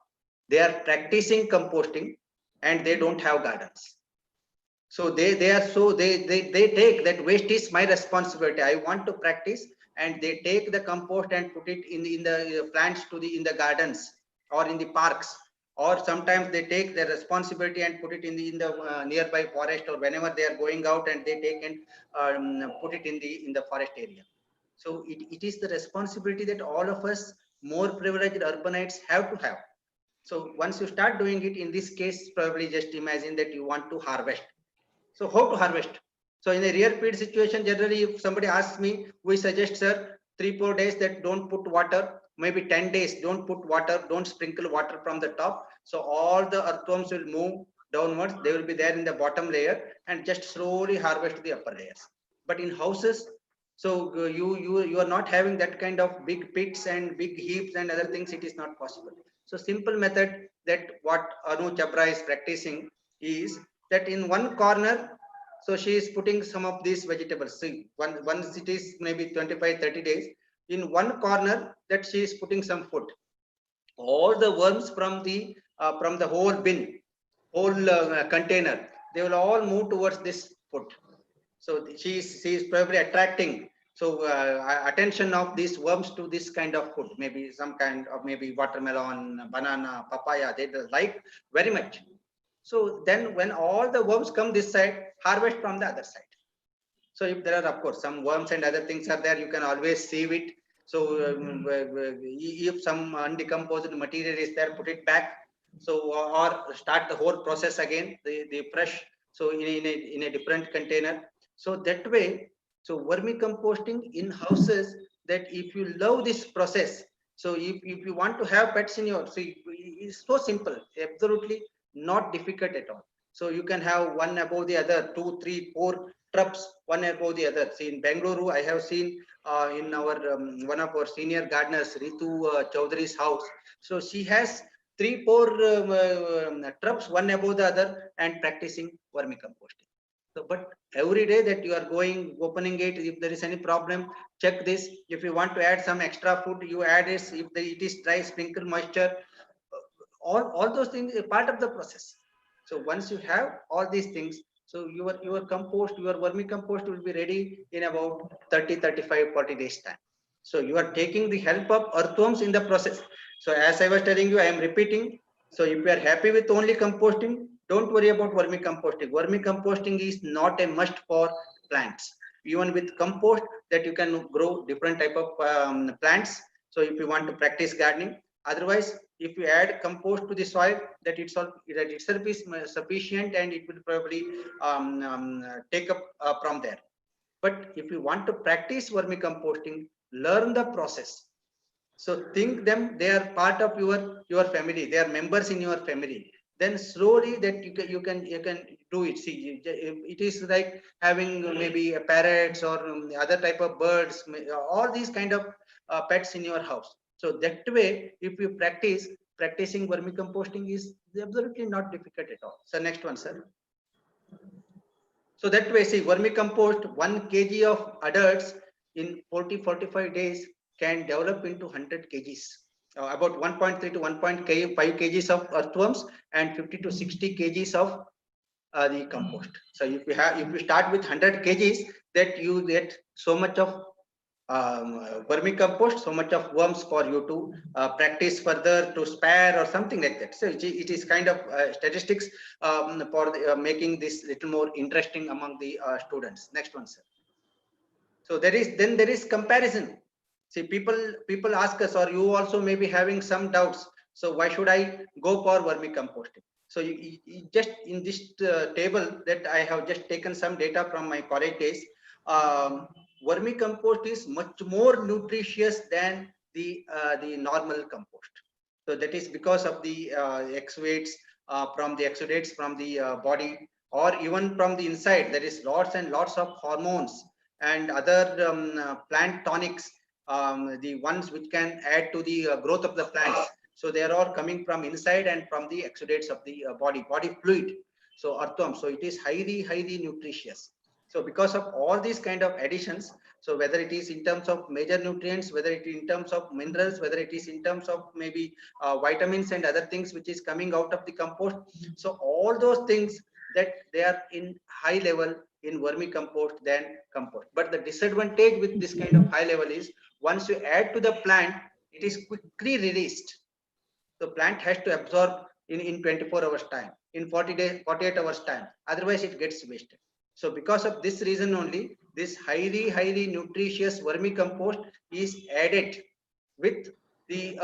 they are practicing composting and they don't have gardens. So they are so they take that waste is my responsibility, I want to practice, and they take the compost and put it in the plants to the in the gardens or in the parks, or sometimes they take the responsibility and put it in the nearby forest, or whenever they are going out and they take and put it in the forest area. So it is the responsibility that all of us more privileged urbanites have to have. So once you start doing it, in this case, probably just imagine that you want to harvest. So how to harvest? So in a rear feed situation, generally, if somebody asks me, we suggest, sir, 3-4 days that don't put water, maybe 10 days, don't put water, don't sprinkle water from the top. So all the earthworms will move downwards. They will be there in the bottom layer and just slowly harvest the upper layers. But in houses, so you are not having that kind of big pits and big heaps and other things. It is not possible. So simple method that what Anu Chabra is practicing is that in one corner, so she is putting some of these vegetables. See, once it is maybe 25-30 days, in one corner that she is putting some food. All the worms from the whole bin, whole container, they will all move towards this food. So she is probably attracting so attention of these worms to this kind of food, maybe some kind of maybe watermelon, banana, papaya, they like very much. So then when all the worms come this side, harvest from the other side. So if there are, of course, some worms and other things are there, you can always save it. So if some undecomposed material is there, put it back. So or start the whole process again, the fresh, so in a different container. So that way, so vermicomposting in houses, that if you love this process, so if you want to have pets in your, see, it's so simple, absolutely not difficult at all. So you can have one above the other, 2, 3, 4 trups, one above the other. See, in Bangalore, I have seen in our one of our senior gardeners, Ritu Chaudhary's house. So she has 3-4 trups, one above the other, and practicing vermicomposting. So, but every day that you are going, opening it, if there is any problem, check this. If you want to add some extra food, you add it. If it is dry, sprinkle moisture. All those things are part of the process. So once you have all these things, so your compost, your vermicompost will be ready in about 30, 35, 40 days time. So you are taking the help of earthworms in the process. So as I was telling you, I am repeating. So if you are happy with only composting, don't worry about vermicomposting. Vermicomposting is not a must for plants. Even with compost, that you can grow different type of plants. So if you want to practice gardening, otherwise, if you add compost to the soil, that itself is sufficient, and it will probably take up from there. But if you want to practice vermicomposting, learn the process. So think them, they are part of your family, they are members in your family. Then slowly that you can do it. See, it is like having maybe a parrots or other type of birds, all these kind of pets in your house. So that way, if you practicing vermicomposting is absolutely not difficult at all. So next one, sir. So that way, see, vermicompost 1 kg of adults in 40-45 days can develop into 100 kgs. About 1.3 to 1.5 kgs of earthworms and 50 to 60 kgs of the compost. So if you start with 100 kgs, that you get so much of vermicompost, so much of worms for you to practice further, to spare or something like that. So it is kind of statistics for making this little more interesting among the students. Next one, sir. So there is comparison. See, people ask us, or you also may be having some doubts. So why should I go for vermicomposting? So you just in this table that I have just taken some data from my college days. Vermicompost is much more nutritious than the normal compost. So that is because of the exudates from the body, or even from the inside. There is lots and lots of hormones and other plant tonics, the ones which can add to the growth of the plants. So they are all coming from inside and from the exudates of the body fluid. So earthworm. So it is highly nutritious. So because of all these kind of additions, so whether it is in terms of major nutrients, whether it is in terms of minerals, whether it is in terms of maybe vitamins and other things which is coming out of the compost. So all those things that they are in high level in vermicompost than compost. But the disadvantage with this kind of high level is once you add to the plant, it is quickly released. The plant has to absorb in 24 hours time, in 48 hours time. Otherwise, it gets wasted. So because of this reason only, this highly nutritious vermicompost is added with the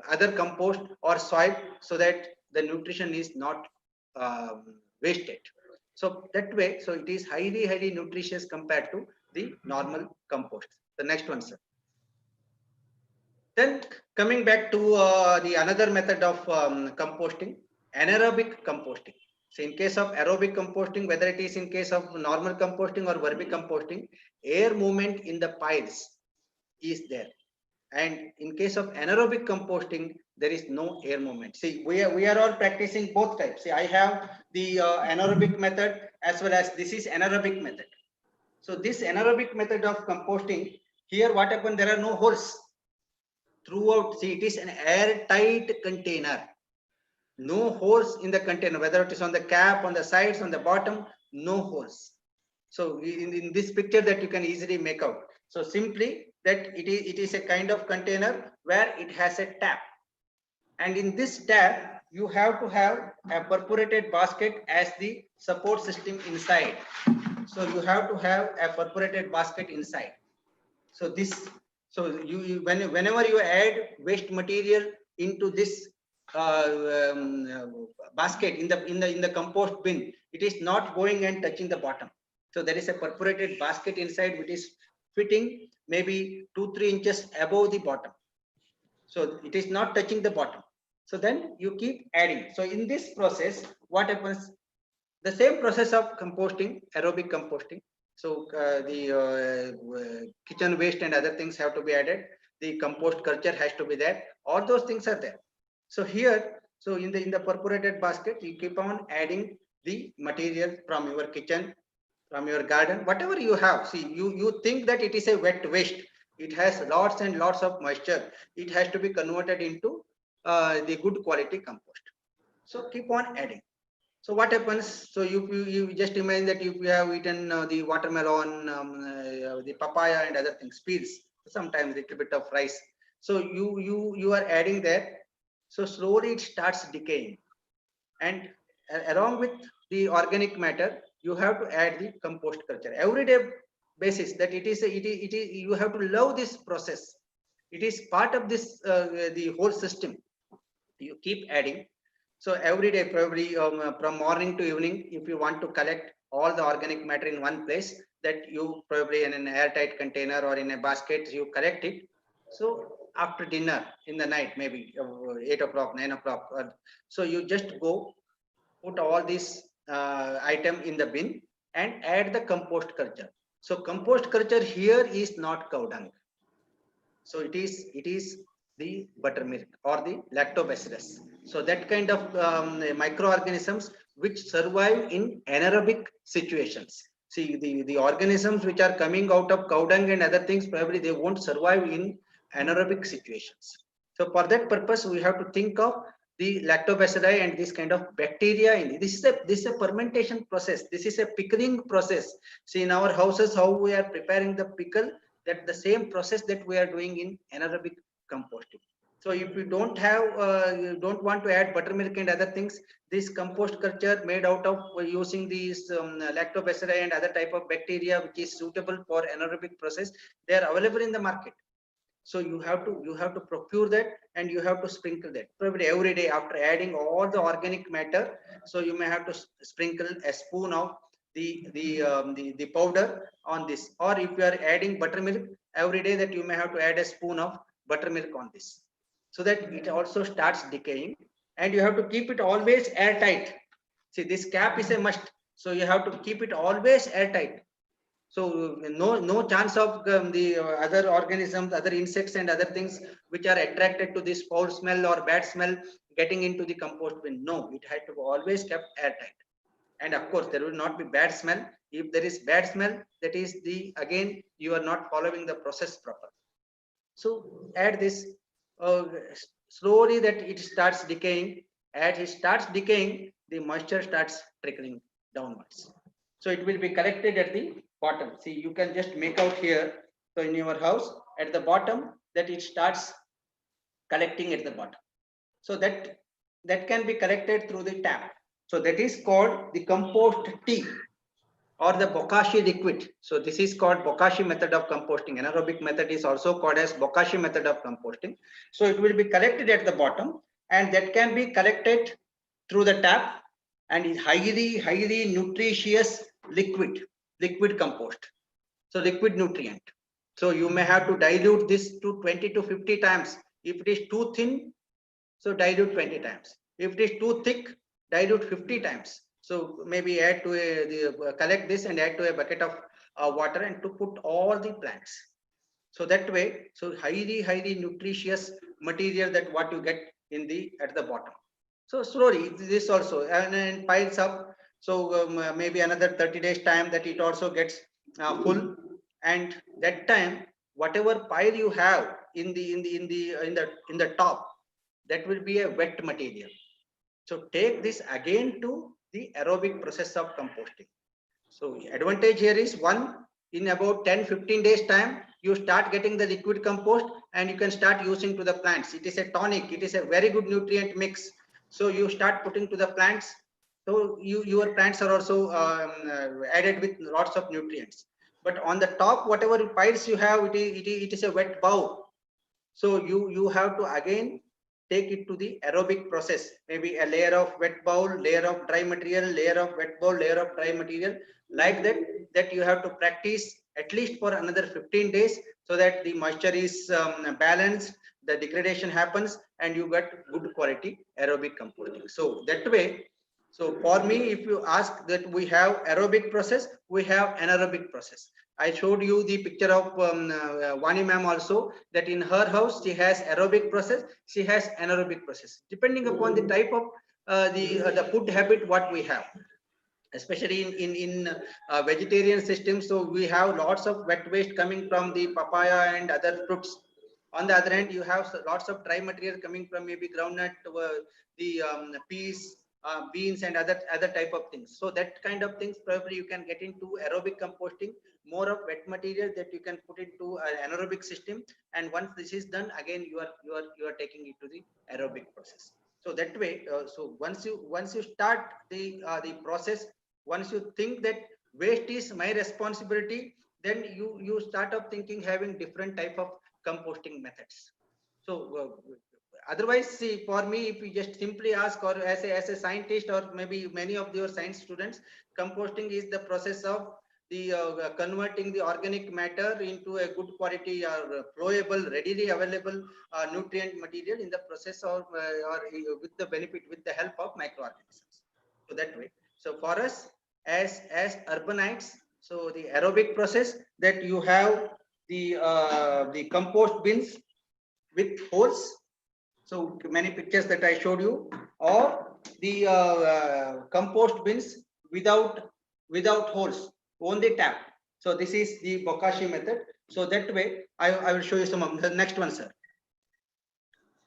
other compost or soil, so that the nutrition is not wasted. So that way, so it is highly nutritious compared to the normal compost. The next one, sir. Then coming back to the another method of composting, anaerobic composting. So in case of aerobic composting, whether it is in case of normal composting or vermicomposting, air movement in the piles is there. And in case of anaerobic composting, there is no air movement. See, we are all practicing both types. See, I have the anaerobic method as well as this is anaerobic method. So this anaerobic method of composting, here what happened, there are no holes throughout. See, it is an airtight container, no holes in the container, whether it is on the cap, on the sides, on the bottom, no holes. So in this picture that you can easily make out. So simply that it is a kind of container where it has a tap, and in this tap you have to have a perforated basket as the support system inside. So you have to have a perforated basket inside. So this, so whenever you add waste material into this basket in the compost bin, it is not going and touching the bottom. So there is a perforated basket inside which is fitting maybe 2-3 inches above the bottom. So it is not touching the bottom. So then you keep adding. So in this process, what happens? The same process of composting, aerobic composting. So the kitchen waste and other things have to be added. The compost culture has to be there. All those things are there. So here, so in the perforated basket, you keep on adding the material from your kitchen, from your garden, whatever you have. See, you think that it is a wet waste. It has lots and lots of moisture. It has to be converted into the good quality compost. So keep on adding. So what happens? So you just imagine that if you have eaten the watermelon, the papaya and other things, peels, sometimes a little bit of rice. So you are adding there. So slowly it starts decaying, and along with the organic matter, you have to add the compost culture everyday basis. That it is you have to love this process. It is part of this the whole system. You keep adding. So every day, probably from morning to evening, if you want to collect all the organic matter in one place, that you probably in an airtight container or in a basket, you collect it. So after dinner in the night, maybe 8 o'clock, 9 o'clock, so you just go put all these item in the bin and add the compost culture. So compost culture here is not cow dung. So it is the buttermilk or the lactobacillus. So that kind of microorganisms which survive in anaerobic situations. See, the organisms which are coming out of cow dung and other things, probably they won't survive in anaerobic situations. So for that purpose, we have to think of the lactobacilli and this kind of bacteria in it. This is a fermentation process. This is a pickling process. See, in our houses, how we are preparing the pickle, that the same process that we are doing in anaerobic composting. So if you don't have, you don't want to add buttermilk and other things, this compost culture made out of using these lactobacilli and other type of bacteria which is suitable for anaerobic process, they are available in the market. So you have to procure that and you have to sprinkle that probably every day after adding all the organic matter. So you may have to sprinkle a spoon of the powder on this, or if you are adding buttermilk every day, that you may have to add a spoon of buttermilk on this, so that it also starts decaying. And you have to keep it always airtight. See, this cap is a must, so you have to keep it always airtight. So no chance of the other organisms, other insects and other things which are attracted to this foul smell or bad smell getting into the compost bin. No, it had to be always kept airtight. And of course, there will not be bad smell. If there is bad smell, that is again, you are not following the process proper. So add this slowly that it starts decaying. As it starts decaying, the moisture starts trickling downwards. So it will be collected at the bottom. See, you can just make out here. So in your house, at the bottom, that it starts collecting at the bottom. So that can be collected through the tap. So that is called the compost tea or the bokashi liquid. So this is called bokashi method of composting. Anaerobic method is also called as bokashi method of composting. So it will be collected at the bottom, and that can be collected through the tap, and is highly nutritious liquid compost. So liquid nutrient. So you may have to dilute this to 20 to 50 times. If it is too thin, so dilute 20 times. If it is too thick, dilute 50 times. So maybe add to collect this and add to a bucket of water and to put all the plants. So that way, so highly nutritious material that what you get at the bottom. So slowly this also and piles up. So maybe another 30 days time that it also gets full, and that time whatever pile you have in the top, that will be a wet material. So take this again to the aerobic process of composting. So advantage here is one, in about 10-15 days time, you start getting the liquid compost and you can start using to the plants. It is a tonic, it is a very good nutrient mix. So you start putting to the plants. So your plants are also added with lots of nutrients. But on the top, whatever piles you have, it is a wet bowl. So you have to again take it to the aerobic process, maybe a layer of wet bowl, layer of dry material, layer of wet bowl, layer of dry material, like that you have to practice at least for another 15 days, so that the moisture is balanced, the degradation happens, and you get good quality aerobic composting. So that way, so for me, if you ask that we have aerobic process, we have anaerobic process. I showed you the picture of Vani ma'am also, that in her house she has aerobic process, she has anaerobic process, depending upon the type of the food habit what we have, especially in vegetarian system. So we have lots of wet waste coming from the papaya and other fruits. On the other hand, you have lots of dry material coming from maybe groundnut, the peas, beans, and other type of things. So that kind of things probably you can get into aerobic composting, more of wet material that you can put into an anaerobic system. And once this is done, again you are taking it to the aerobic process. So that way, so once you start the process, once you think that waste is my responsibility, then you start up thinking having different type of composting methods. So otherwise, see, for me, if you just simply ask, or as a scientist, or maybe many of your science students, composting is the process of the converting the organic matter into a good quality or flowable, readily available nutrient material in the process of or with the benefit, with the help of microorganisms. So that way, so for us as urbanites, so the aerobic process, that you have the compost bins with holes. So many pictures that I showed you, or the compost bins without holes, only tap. So this is the bokashi method. So that way, I will show you some of the next one, sir.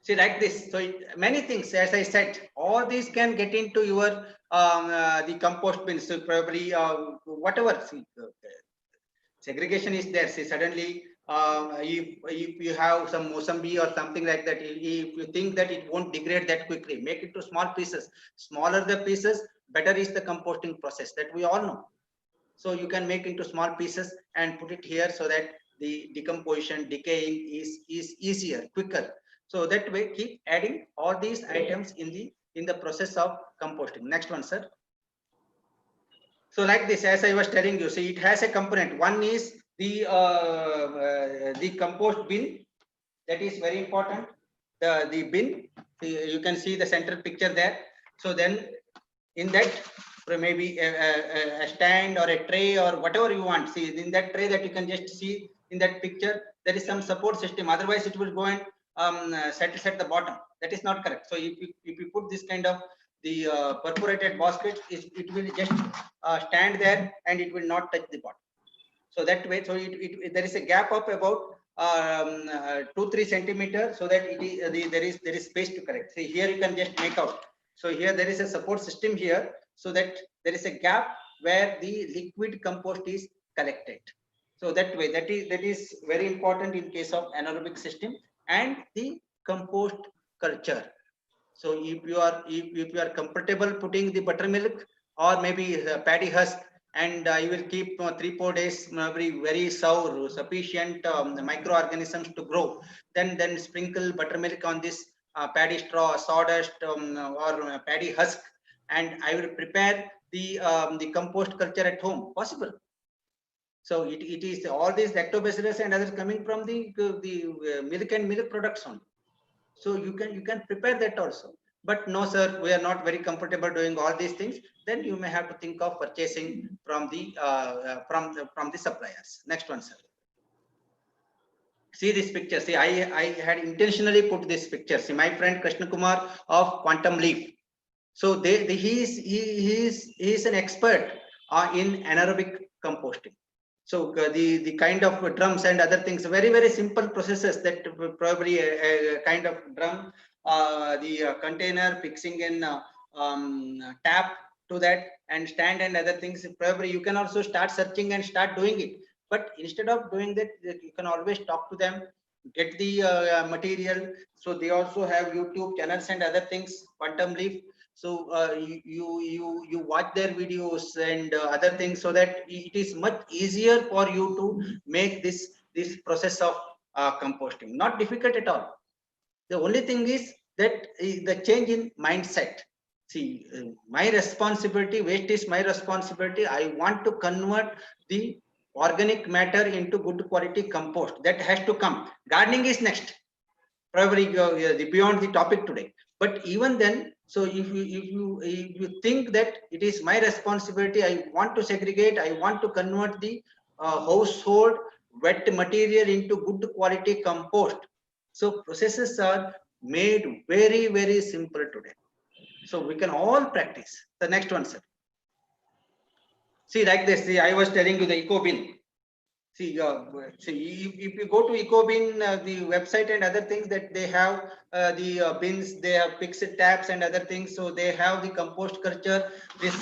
See, like this. So many things, as I said, all these can get into your the compost bins. So probably whatever. See, segregation is there. See, suddenly if you have some Mosambi or something like that, if you think that it won't degrade that quickly, make it to small pieces. Smaller the pieces, better is the composting process, that we all know. So you can make into small pieces and put it here, so that the decomposition, decaying is easier, quicker. So that way, keep adding all these items in the process of composting. Next one, sir. So like this, as I was telling you, see, it has a component. One is the compost bin. That is very important. The bin, you can see the central picture there. So then in that maybe a stand or a tray or whatever you want. See, in that tray that you can just see in that picture, there is some support system. Otherwise, it will go and settles at the bottom. That is not correct. So if you put this kind of the perforated basket, it will just stand there and it will not touch the bottom. So that way, so there is a gap of about 2-3 centimeters, so that it is there is space to correct. See, here you can just make out. So here there is a support system here, so that there is a gap where the liquid compost is collected. So that way, that is very important in case of anaerobic system and the compost culture. So if you are comfortable putting the buttermilk or maybe paddy husk, and you will keep 3-4 days very sour, sufficient microorganisms to grow, then sprinkle buttermilk on this paddy straw, sawdust, or paddy husk, and I will prepare the compost culture at home. Possible. So it is all these lactobacillus and others coming from the milk and milk products only. So you can prepare that also. But no, sir, we are not very comfortable doing all these things. Then you may have to think of purchasing from the suppliers. Next one, sir. See this picture. See, I had intentionally put this picture. See, my friend Krishna Kumar of Quantum Leaf. So he is an expert in anaerobic composting. So the kind of drums and other things, very simple processes, that probably a kind of drum, the container, fixing in tap to that, and stand and other things. Probably you can also start searching and start doing it. But instead of doing that, you can always talk to them, get the material. So they also have YouTube channels and other things, Quantum Leaf. So you watch their videos and other things, so that it is much easier for you to make this process of composting. Not difficult at all. The only thing is that the change in mindset. See, my responsibility, waste is my responsibility. I want to convert the organic matter into good quality compost. That has to come. Gardening is next, probably beyond the topic today. But even then, so if you think that it is my responsibility, I want to segregate, I want to convert the household wet material into good quality compost. So processes are made very simple today. So we can all practice. The next one, sir. See, like this. See, I was telling you the EcoBin. See, if you go to EcoBin, the website and other things, that they have the bins, they have fixed taps and other things. So they have the compost culture. This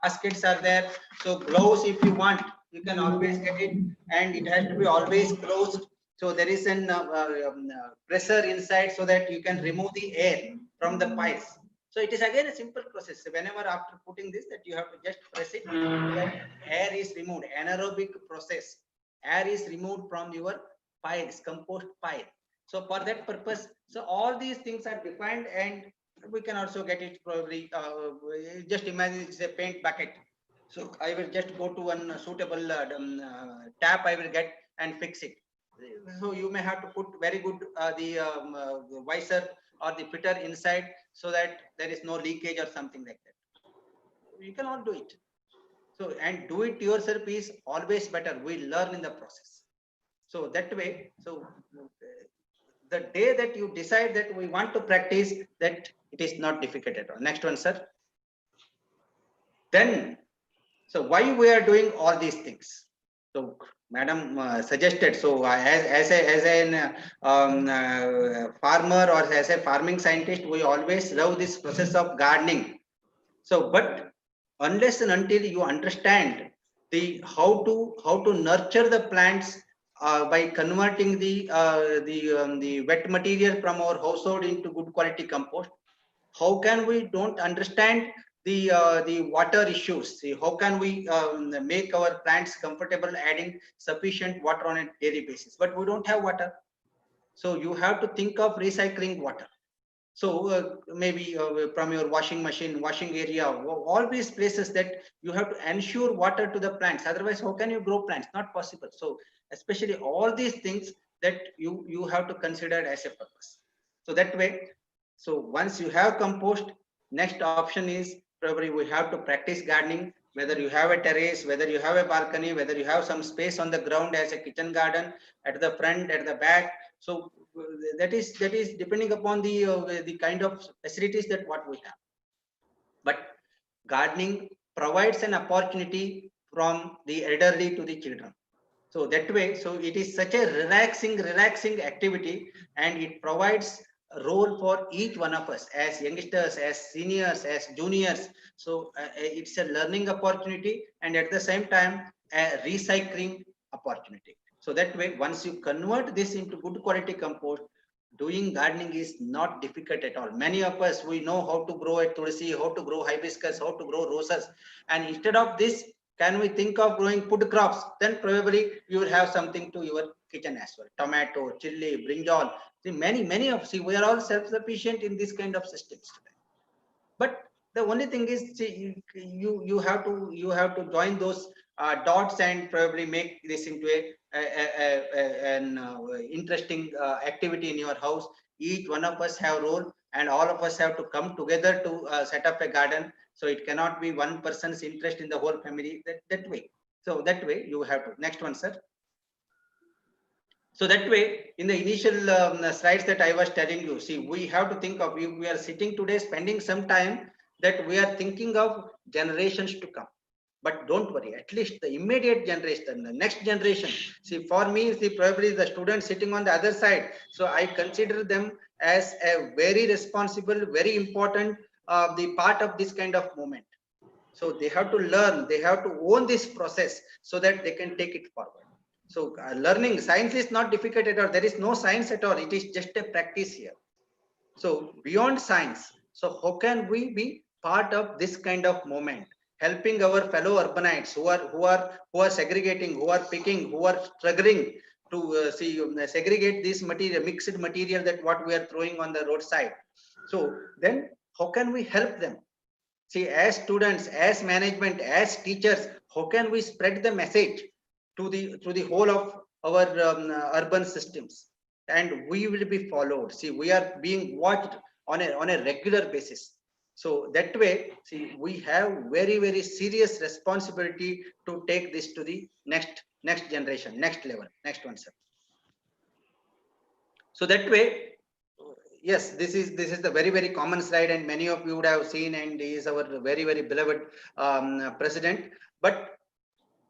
baskets are there. So gloves, if you want, you can always get it, and it has to be always closed. So there is an pressure inside, so that you can remove the air from the pipes. So it is again a simple process. Whenever after putting this, that you have to just press it, that air is removed. Anaerobic process. Air is removed from your piles, compost pile. So for that purpose, so all these things are defined, and we can also get it probably. Just imagine it's a paint bucket. So I will just go to one suitable tap. I will get and fix it. So you may have to put very good the visor or the fitter inside, so that there is no leakage or something like that. You cannot do it. So, and do it yourself is always better. We learn in the process. So that way, so the day that you decide that we want to practice, that it is not difficult at all. Next one, sir. Then, so why we are doing all these things? So madam suggested. So as a farmer, or as a farming scientist, we always love this process of gardening. So, but unless and until you understand the how to nurture the plants by converting the wet material from our household into good quality compost, how can we don't understand the water issues? See, how can we make our plants comfortable adding sufficient water on a daily basis? But we don't have water, so you have to think of recycling water. So maybe from your washing machine, washing area, all these places that you have to ensure water to the plants. Otherwise, how can you grow plants? Not possible. So especially all these things that you have to consider as a purpose. So that way, so once you have compost, next option is probably we have to practice gardening, whether you have a terrace, whether you have a balcony, whether you have some space on the ground as a kitchen garden at the front, at the back. So that is depending upon the kind of facilities that what we have. But gardening provides an opportunity from the elderly to the children. So that way, so it is such a relaxing activity, and it provides a role for each one of us as youngsters, as seniors, as juniors. So it's a learning opportunity, and at the same time a recycling opportunity. So that way, once you convert this into good quality compost, doing gardening is not difficult at all. Many of us, we know how to grow a tulsi, how to grow hibiscus, how to grow roses, and instead of this, can we think of growing food crops? Then probably you will have something to your kitchen as well. Tomato, chili, brinjal. See, many of, see, we are all self-sufficient in this kind of systems today. But the only thing is, see, you have to join those dots and probably make this into an interesting activity in your house. Each one of us have role, and all of us have to come together to set up a garden. So it cannot be one person's interest in the whole family, that way. So that way you have to. Next one, sir. So that way, in the initial slides that I was telling you, see, we have to think of, we are sitting today spending some time that we are thinking of generations to come. But don't worry, at least the immediate generation, the next generation. See, for me, see, probably the students sitting on the other side. So I consider them as a very responsible, very important the part of this kind of movement. So they have to learn, they have to own this process so that they can take it forward. So learning, science is not difficult at all. There is no science at all. It is just a practice here. So beyond science, so how can we be part of this kind of movement, helping our fellow urbanites who are segregating, who are picking, who are struggling to segregate this material, mixed material that what we are throwing on the roadside. So then how can we help them? See, as students, as management, as teachers, how can we spread the message to the whole of our urban systems, and we will be followed. See, we are being watched on a regular basis. So that way, see, we have very serious responsibility to take this to the next generation, next level. Next one, sir. So that way, yes, this is the very common slide, and many of you would have seen, and he is our very beloved president. But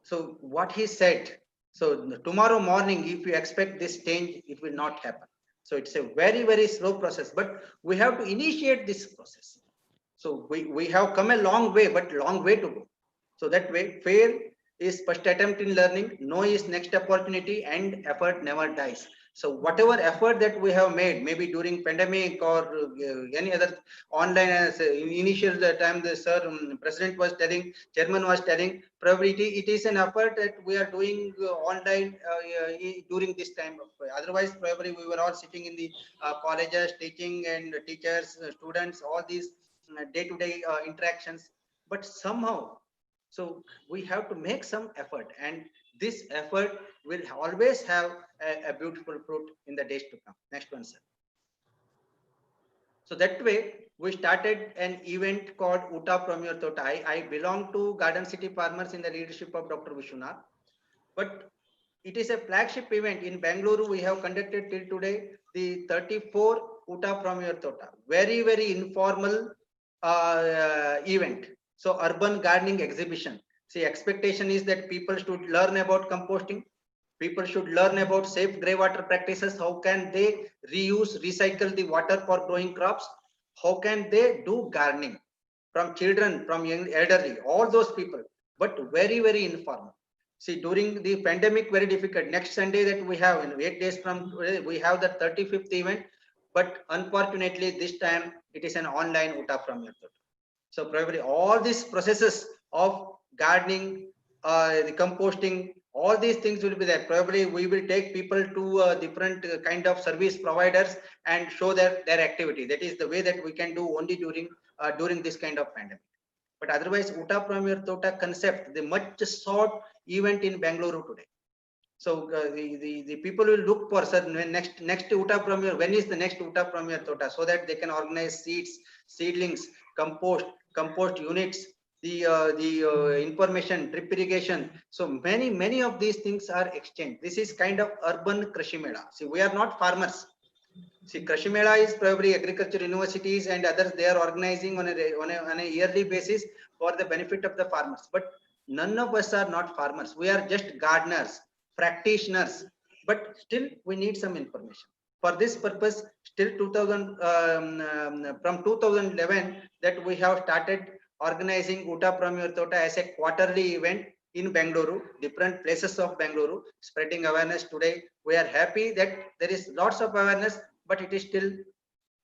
so what he said, so tomorrow morning, if you expect this change, it will not happen. So it's a very slow process, but we have to initiate this process. So we have come a long way, but long way to go. So that way, fail is first attempt in learning, no is next opportunity, and effort never dies. So whatever effort that we have made, maybe during pandemic or any other online, as initial time the president was telling, chairman was telling, probably it is an effort that we are doing online during this time. Otherwise, probably we were all sitting in the colleges, teaching, and teachers, students, all these day-to-day interactions. But somehow, so we have to make some effort, and this effort will always have a beautiful fruit in the days to come. Next one, sir. So that way, we started an event called Uta from Your Tota. I belong to Garden City Farmers in the leadership of Dr. Vishwanath, but it is a flagship event in Bangalore. We have conducted till today the 34 Uta from Your Tota. Very informal event. So urban gardening exhibition. See, expectation is that people should learn about composting. People should learn about safe grey water practices. How can they reuse, recycle the water for growing crops? How can they do gardening? From children, from young, elderly, all those people, but very informal. See, during the pandemic, very difficult. Next Sunday that we have, in 8 days from today, we have the 35th event, but unfortunately this time it is an online Uta from Your Tota. So probably all these processes of gardening, the composting, all these things will be there. Probably we will take people to different kind of service providers and show their activity. That is the way that we can do only during this kind of pandemic. But otherwise, Uta from Your Tota concept, the much sought event in Bangalore today. So the people will look for when next Uta from Your, when is the next Uta from Your Tota, so that they can organize seeds, seedlings, compost, compost units, the information, drip irrigation. So many of these things are exchanged. This is kind of urban Krishi Mela. See, we are not farmers. See, Krishi Mela is probably agriculture universities and others. They are organizing on a yearly basis for the benefit of the farmers. But none of us are not farmers. We are just gardeners, practitioners. But still, we need some information. For this purpose, still 2000 from 2011 that we have started organizing Uta from Your Tota as a quarterly event in Bengaluru, different places of Bengaluru, spreading awareness. Today we are happy that there is lots of awareness, but it is still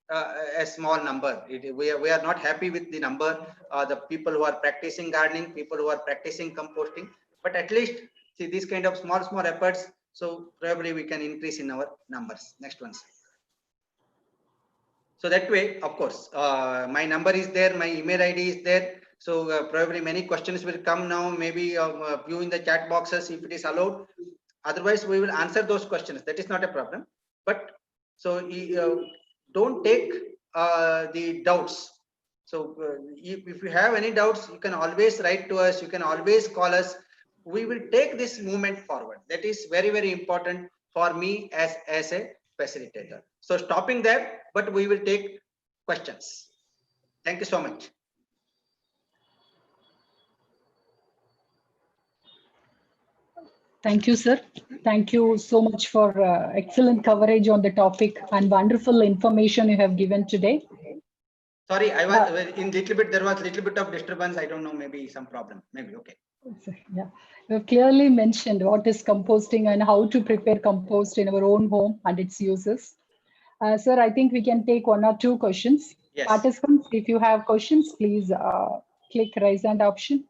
a small number. We are not happy with the number, the people who are practicing gardening, people who are practicing composting, but at least see these kind of small efforts. So probably we can increase in our numbers. Next one. So that way, of course, my number is there, my email ID is there. So probably many questions will come now, maybe view in the chat boxes if it is allowed. Otherwise, we will answer those questions. That is not a problem. But so don't take the doubts. So if you have any doubts, you can always write to us. You can always call us. We will take this movement forward. That is very important for me as a facilitator. So stopping there, but we will take questions. Thank you so much. Thank you, sir. Thank you so much for excellent coverage on the topic and wonderful information you have given today. Sorry, I was in little bit, there was little bit of disturbance. I don't know, maybe some problem, maybe. Okay. Yeah, you have clearly mentioned what is composting and how to prepare compost in our own home and its uses. Sir, I think we can take one or two questions. Yes. Participants, if you have questions, please click raise hand option.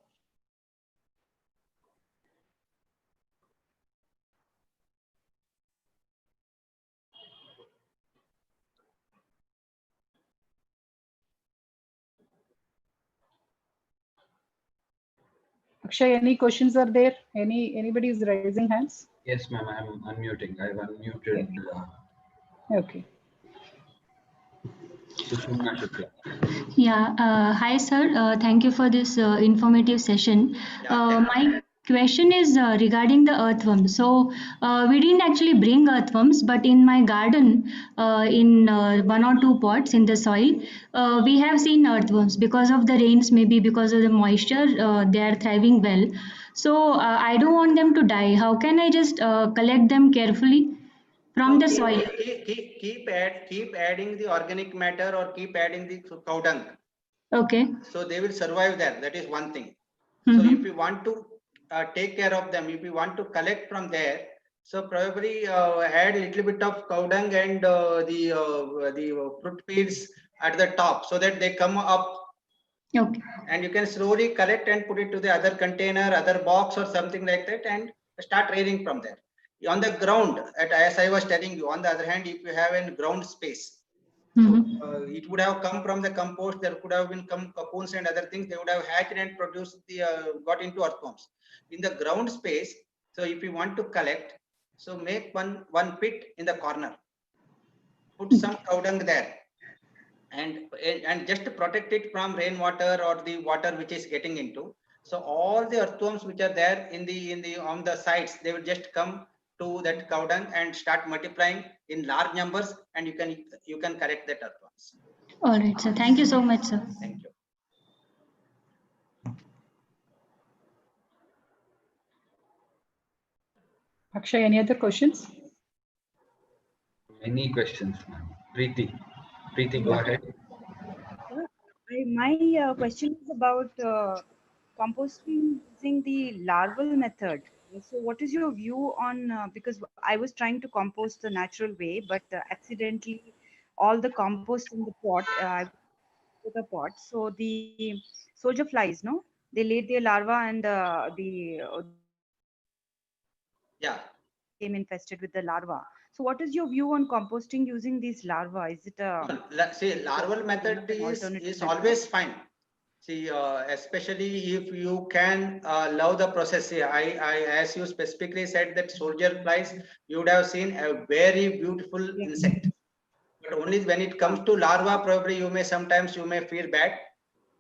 Akshay, any questions are there? Anybody is raising hands? Yes, ma'am. I'm unmuting. I've unmuted. Okay. Sushumna Shukla. Yeah, hi sir. Thank you for this informative session. My question is regarding the earthworms. So we didn't actually bring earthworms, but in my garden, in one or two pots in the soil, we have seen earthworms because of the rains, maybe because of the moisture. They are thriving well. So I don't want them to die. How can I just collect them carefully from the soil? Keep adding the organic matter or keep adding the cow dung. Okay. So they will survive there. That is one thing. So if you want to take care of them, if you want to collect from there, so probably add a little bit of cow dung and the fruit peels at the top so that they come up. Okay. And you can slowly collect and put it to the other container, other box or something like that, and start rearing from there. On the ground, as I was telling you, on the other hand, if you have a ground space, so it would have come from the compost. There could have been cocoons and other things. They would have hatched and produced got into earthworms. In the ground space, so if you want to collect, so make one pit in the corner, put some cow dung there, and just protect it from rainwater or the water which is getting into. So all the earthworms which are there on the sides, they will just come to that cow dung and start multiplying in large numbers, and you can correct that earthworms. All right, sir. Thank you so much, sir. Thank you. Akshay, any other questions? Any questions, ma'am? Preeti, go ahead. My question is about composting using the larval method. So what is your view on, because I was trying to compost the natural way, but accidentally all the compost in the pot, so the soldier flies, no? They laid their larva and became infested with the larva. So what is your view on composting using these larvae? Is it see, larval method is always fine. See, especially if you can love the process. See, I as you specifically said that soldier flies, you would have seen a very beautiful insect. But only when it comes to larva, probably sometimes you may feel bad.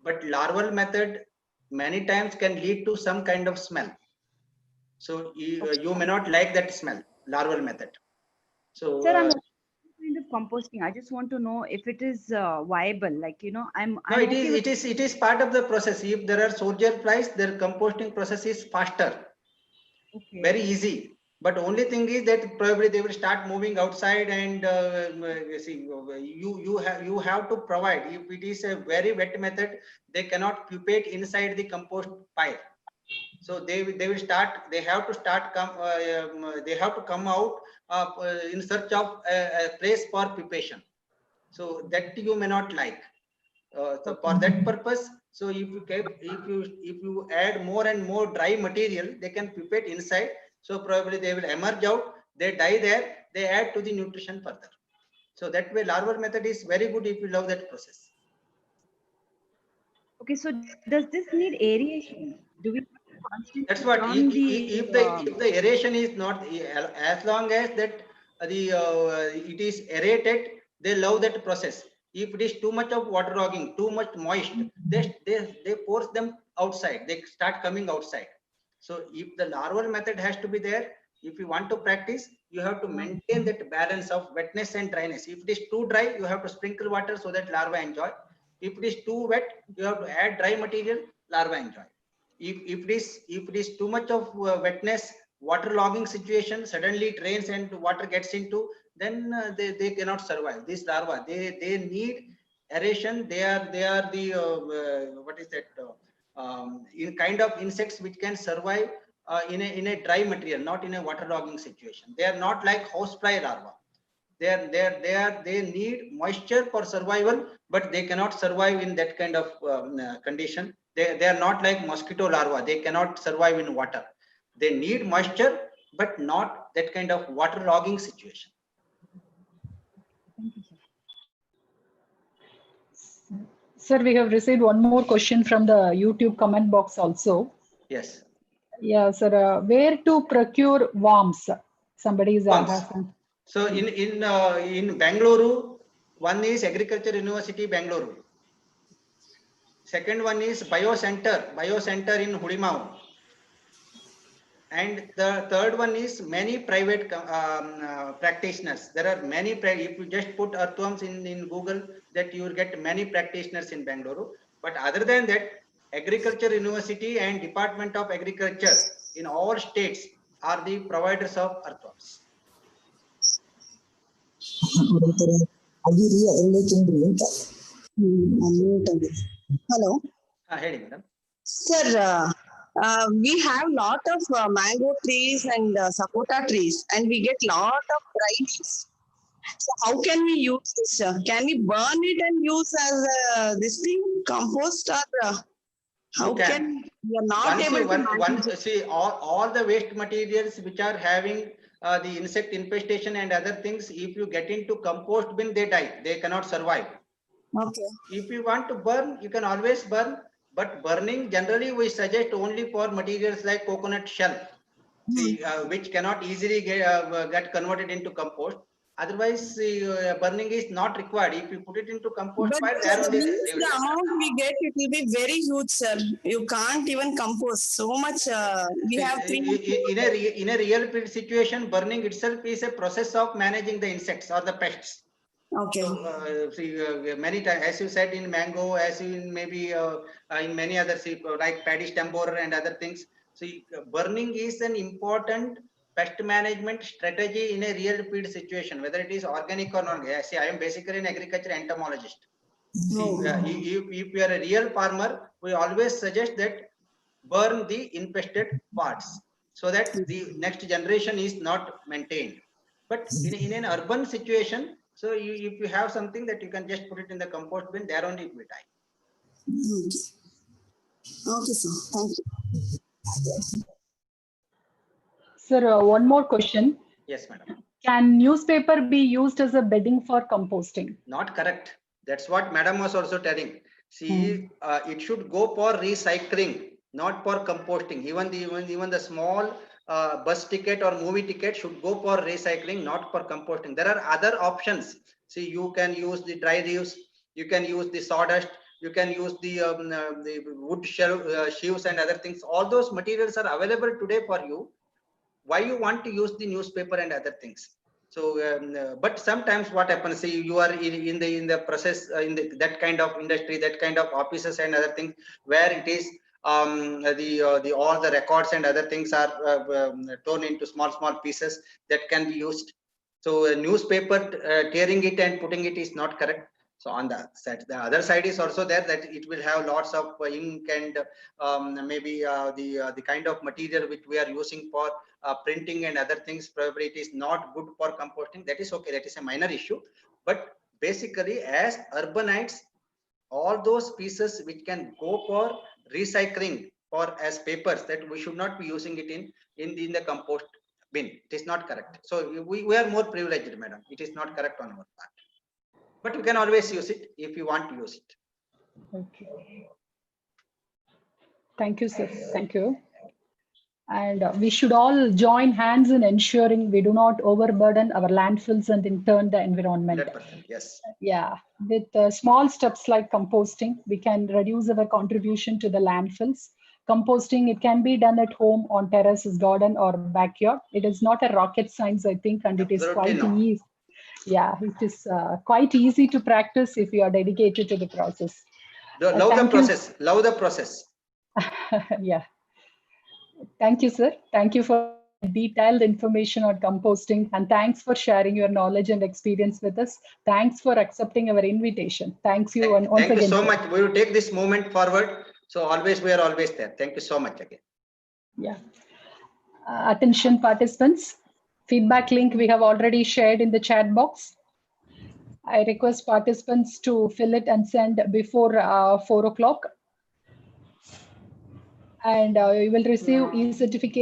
but larval method many times can lead to some kind of smell. So you may not like that smell, larval method. So Sir, I'm kind of composting. I just want to know if it is viable. Like, you know, no, I'm okay with it is part of the process. If there are soldier flies, their composting process is faster, okay. very easy. But only thing is that probably they will start moving outside, and see, you have to provide. If it is a very wet method, they cannot pupate inside the compost pile. So they will start. They have to start they have to come out in search of a place for pupation. So that you may not like. So for that purpose, so if you add more and more dry material, they can pupate inside. So probably they will emerge out. They die there. They add to the nutrition further. So that way, larval method is very good if you love that process. Okay, so does this need aeration? Do we constantly That's what. turn If the aeration is not, as long as that it is aerated, they love that process. If it is too much of waterlogging, too much moist, they force them outside. They start coming outside. So if the larval method has to be there, if you want to practice, you have to maintain that balance of wetness and dryness. If it is too dry, you have to sprinkle water so that larva enjoy. If it is too wet, you have to add dry material, larva enjoy. If it is too much of wetness, waterlogging situation, suddenly it rains and water gets into, then they cannot survive. These larvae, they need aeration. They are the what is that in kind of insects which can survive in a dry material, not in a waterlogging situation. They are not like housefly larvae. They need moisture for survival, but they cannot survive in that kind of condition. They are not like mosquito larvae. They cannot survive in water. They need moisture, but not that kind of waterlogging situation. Thank you, sir. Sir, we have received one more question from the YouTube comment box also. Yes. Yeah, sir. Where to procure worms? Somebody is Worms. asking. So in Bangalore, one is Agriculture University, Bangalore. Second one is Biocenter in Hudimau. And the third one is many private practitioners. There are many, if you just put earthworms in Google, that you will get many practitioners in Bangalore. But other than that, Agriculture University and Department of Agriculture in all states are the providers of earthworms. Hello. Hey, madam. Sir, we have lot of mango trees and sapota trees, and we get lot of dry leaves. So how can we use this? Can we burn it and use as this thing compost, or how can we are not able to manage it? See, all the waste materials which are having the insect infestation and other things, if you get into compost bin, they die. They cannot survive. Okay. If you want to burn, you can always burn. But burning, generally, we suggest only for materials like coconut shell, which cannot easily get converted into compost. Otherwise, burning is not required. If you put it into compost But pile, there that only means they will the die. amount we get, it will be very huge, sir. You can't even compost so much. We have in a real situation, burning itself is a process of managing the insects or the pests. Okay. So, many times, as you said in mango, as in maybe in many other like paddy stem borer and other things. So, burning is an important pest management strategy in a real field situation, whether it is organic or not. See, I am basically an agriculture entomologist. See, if you are a real farmer, we always suggest that burn the infested parts so that the next generation is not maintained. But in an urban situation, so if you have something that you can just put it in the compost bin, there only it will die. Okay, sir. Thank you. Sir, one more question. Yes, madam. Can newspaper be used as a bedding for composting? Not correct. That's what madam was also telling. See, it should go for recycling, not for composting. Even the small bus ticket or movie ticket should go for recycling, not for composting. There are other options. See, you can use the dry leaves, you can use the sawdust, you can use the wood sheaves and other things. All those materials are available today for you. Why you want to use the newspaper and other things? So, but sometimes what happens, see, you are in the process, that kind of industry, that kind of offices and other things, where it is the all the records and other things are torn into small pieces that can be used. So a newspaper, tearing it and putting it is not correct. So on the other side is also there, that it will have lots of ink and maybe the kind of material which we are using for printing and other things. Probably it is not good for composting. That is okay. That is a minor issue. But basically, as urbanites, all those pieces which can go for recycling for as papers, that we should not be using it in the compost bin. It is not correct. So we are more privileged, madam. It is not correct on our part. But you can always use it if you want to use it. Okay. Thank you, sir. Thank you. And we should all join hands in ensuring we do not overburden our landfills and in turn the environment. 100%, yes. Yeah, with small steps like composting, we can reduce our contribution to the landfills. Composting, it can be done at home, on terraces, garden, or backyard. It is not a rocket science, I think, and it is Absolutely quite not. easy. Yeah, it is quite easy to practice if you are dedicated to the process. Love the process. Love the process. Yeah. Thank you, sir. Thank you for detailed information on composting, and thanks for sharing your knowledge and experience with us. Thanks for accepting our invitation. Thanks you. And once Thank you again, so sir. much. We will take this movement forward. So always, we are always there. Thank you so much again. Yeah. Attention participants, feedback link we have already shared in the chat box. I request participants to fill it and send before 4 o'clock. And you will receive e-certificate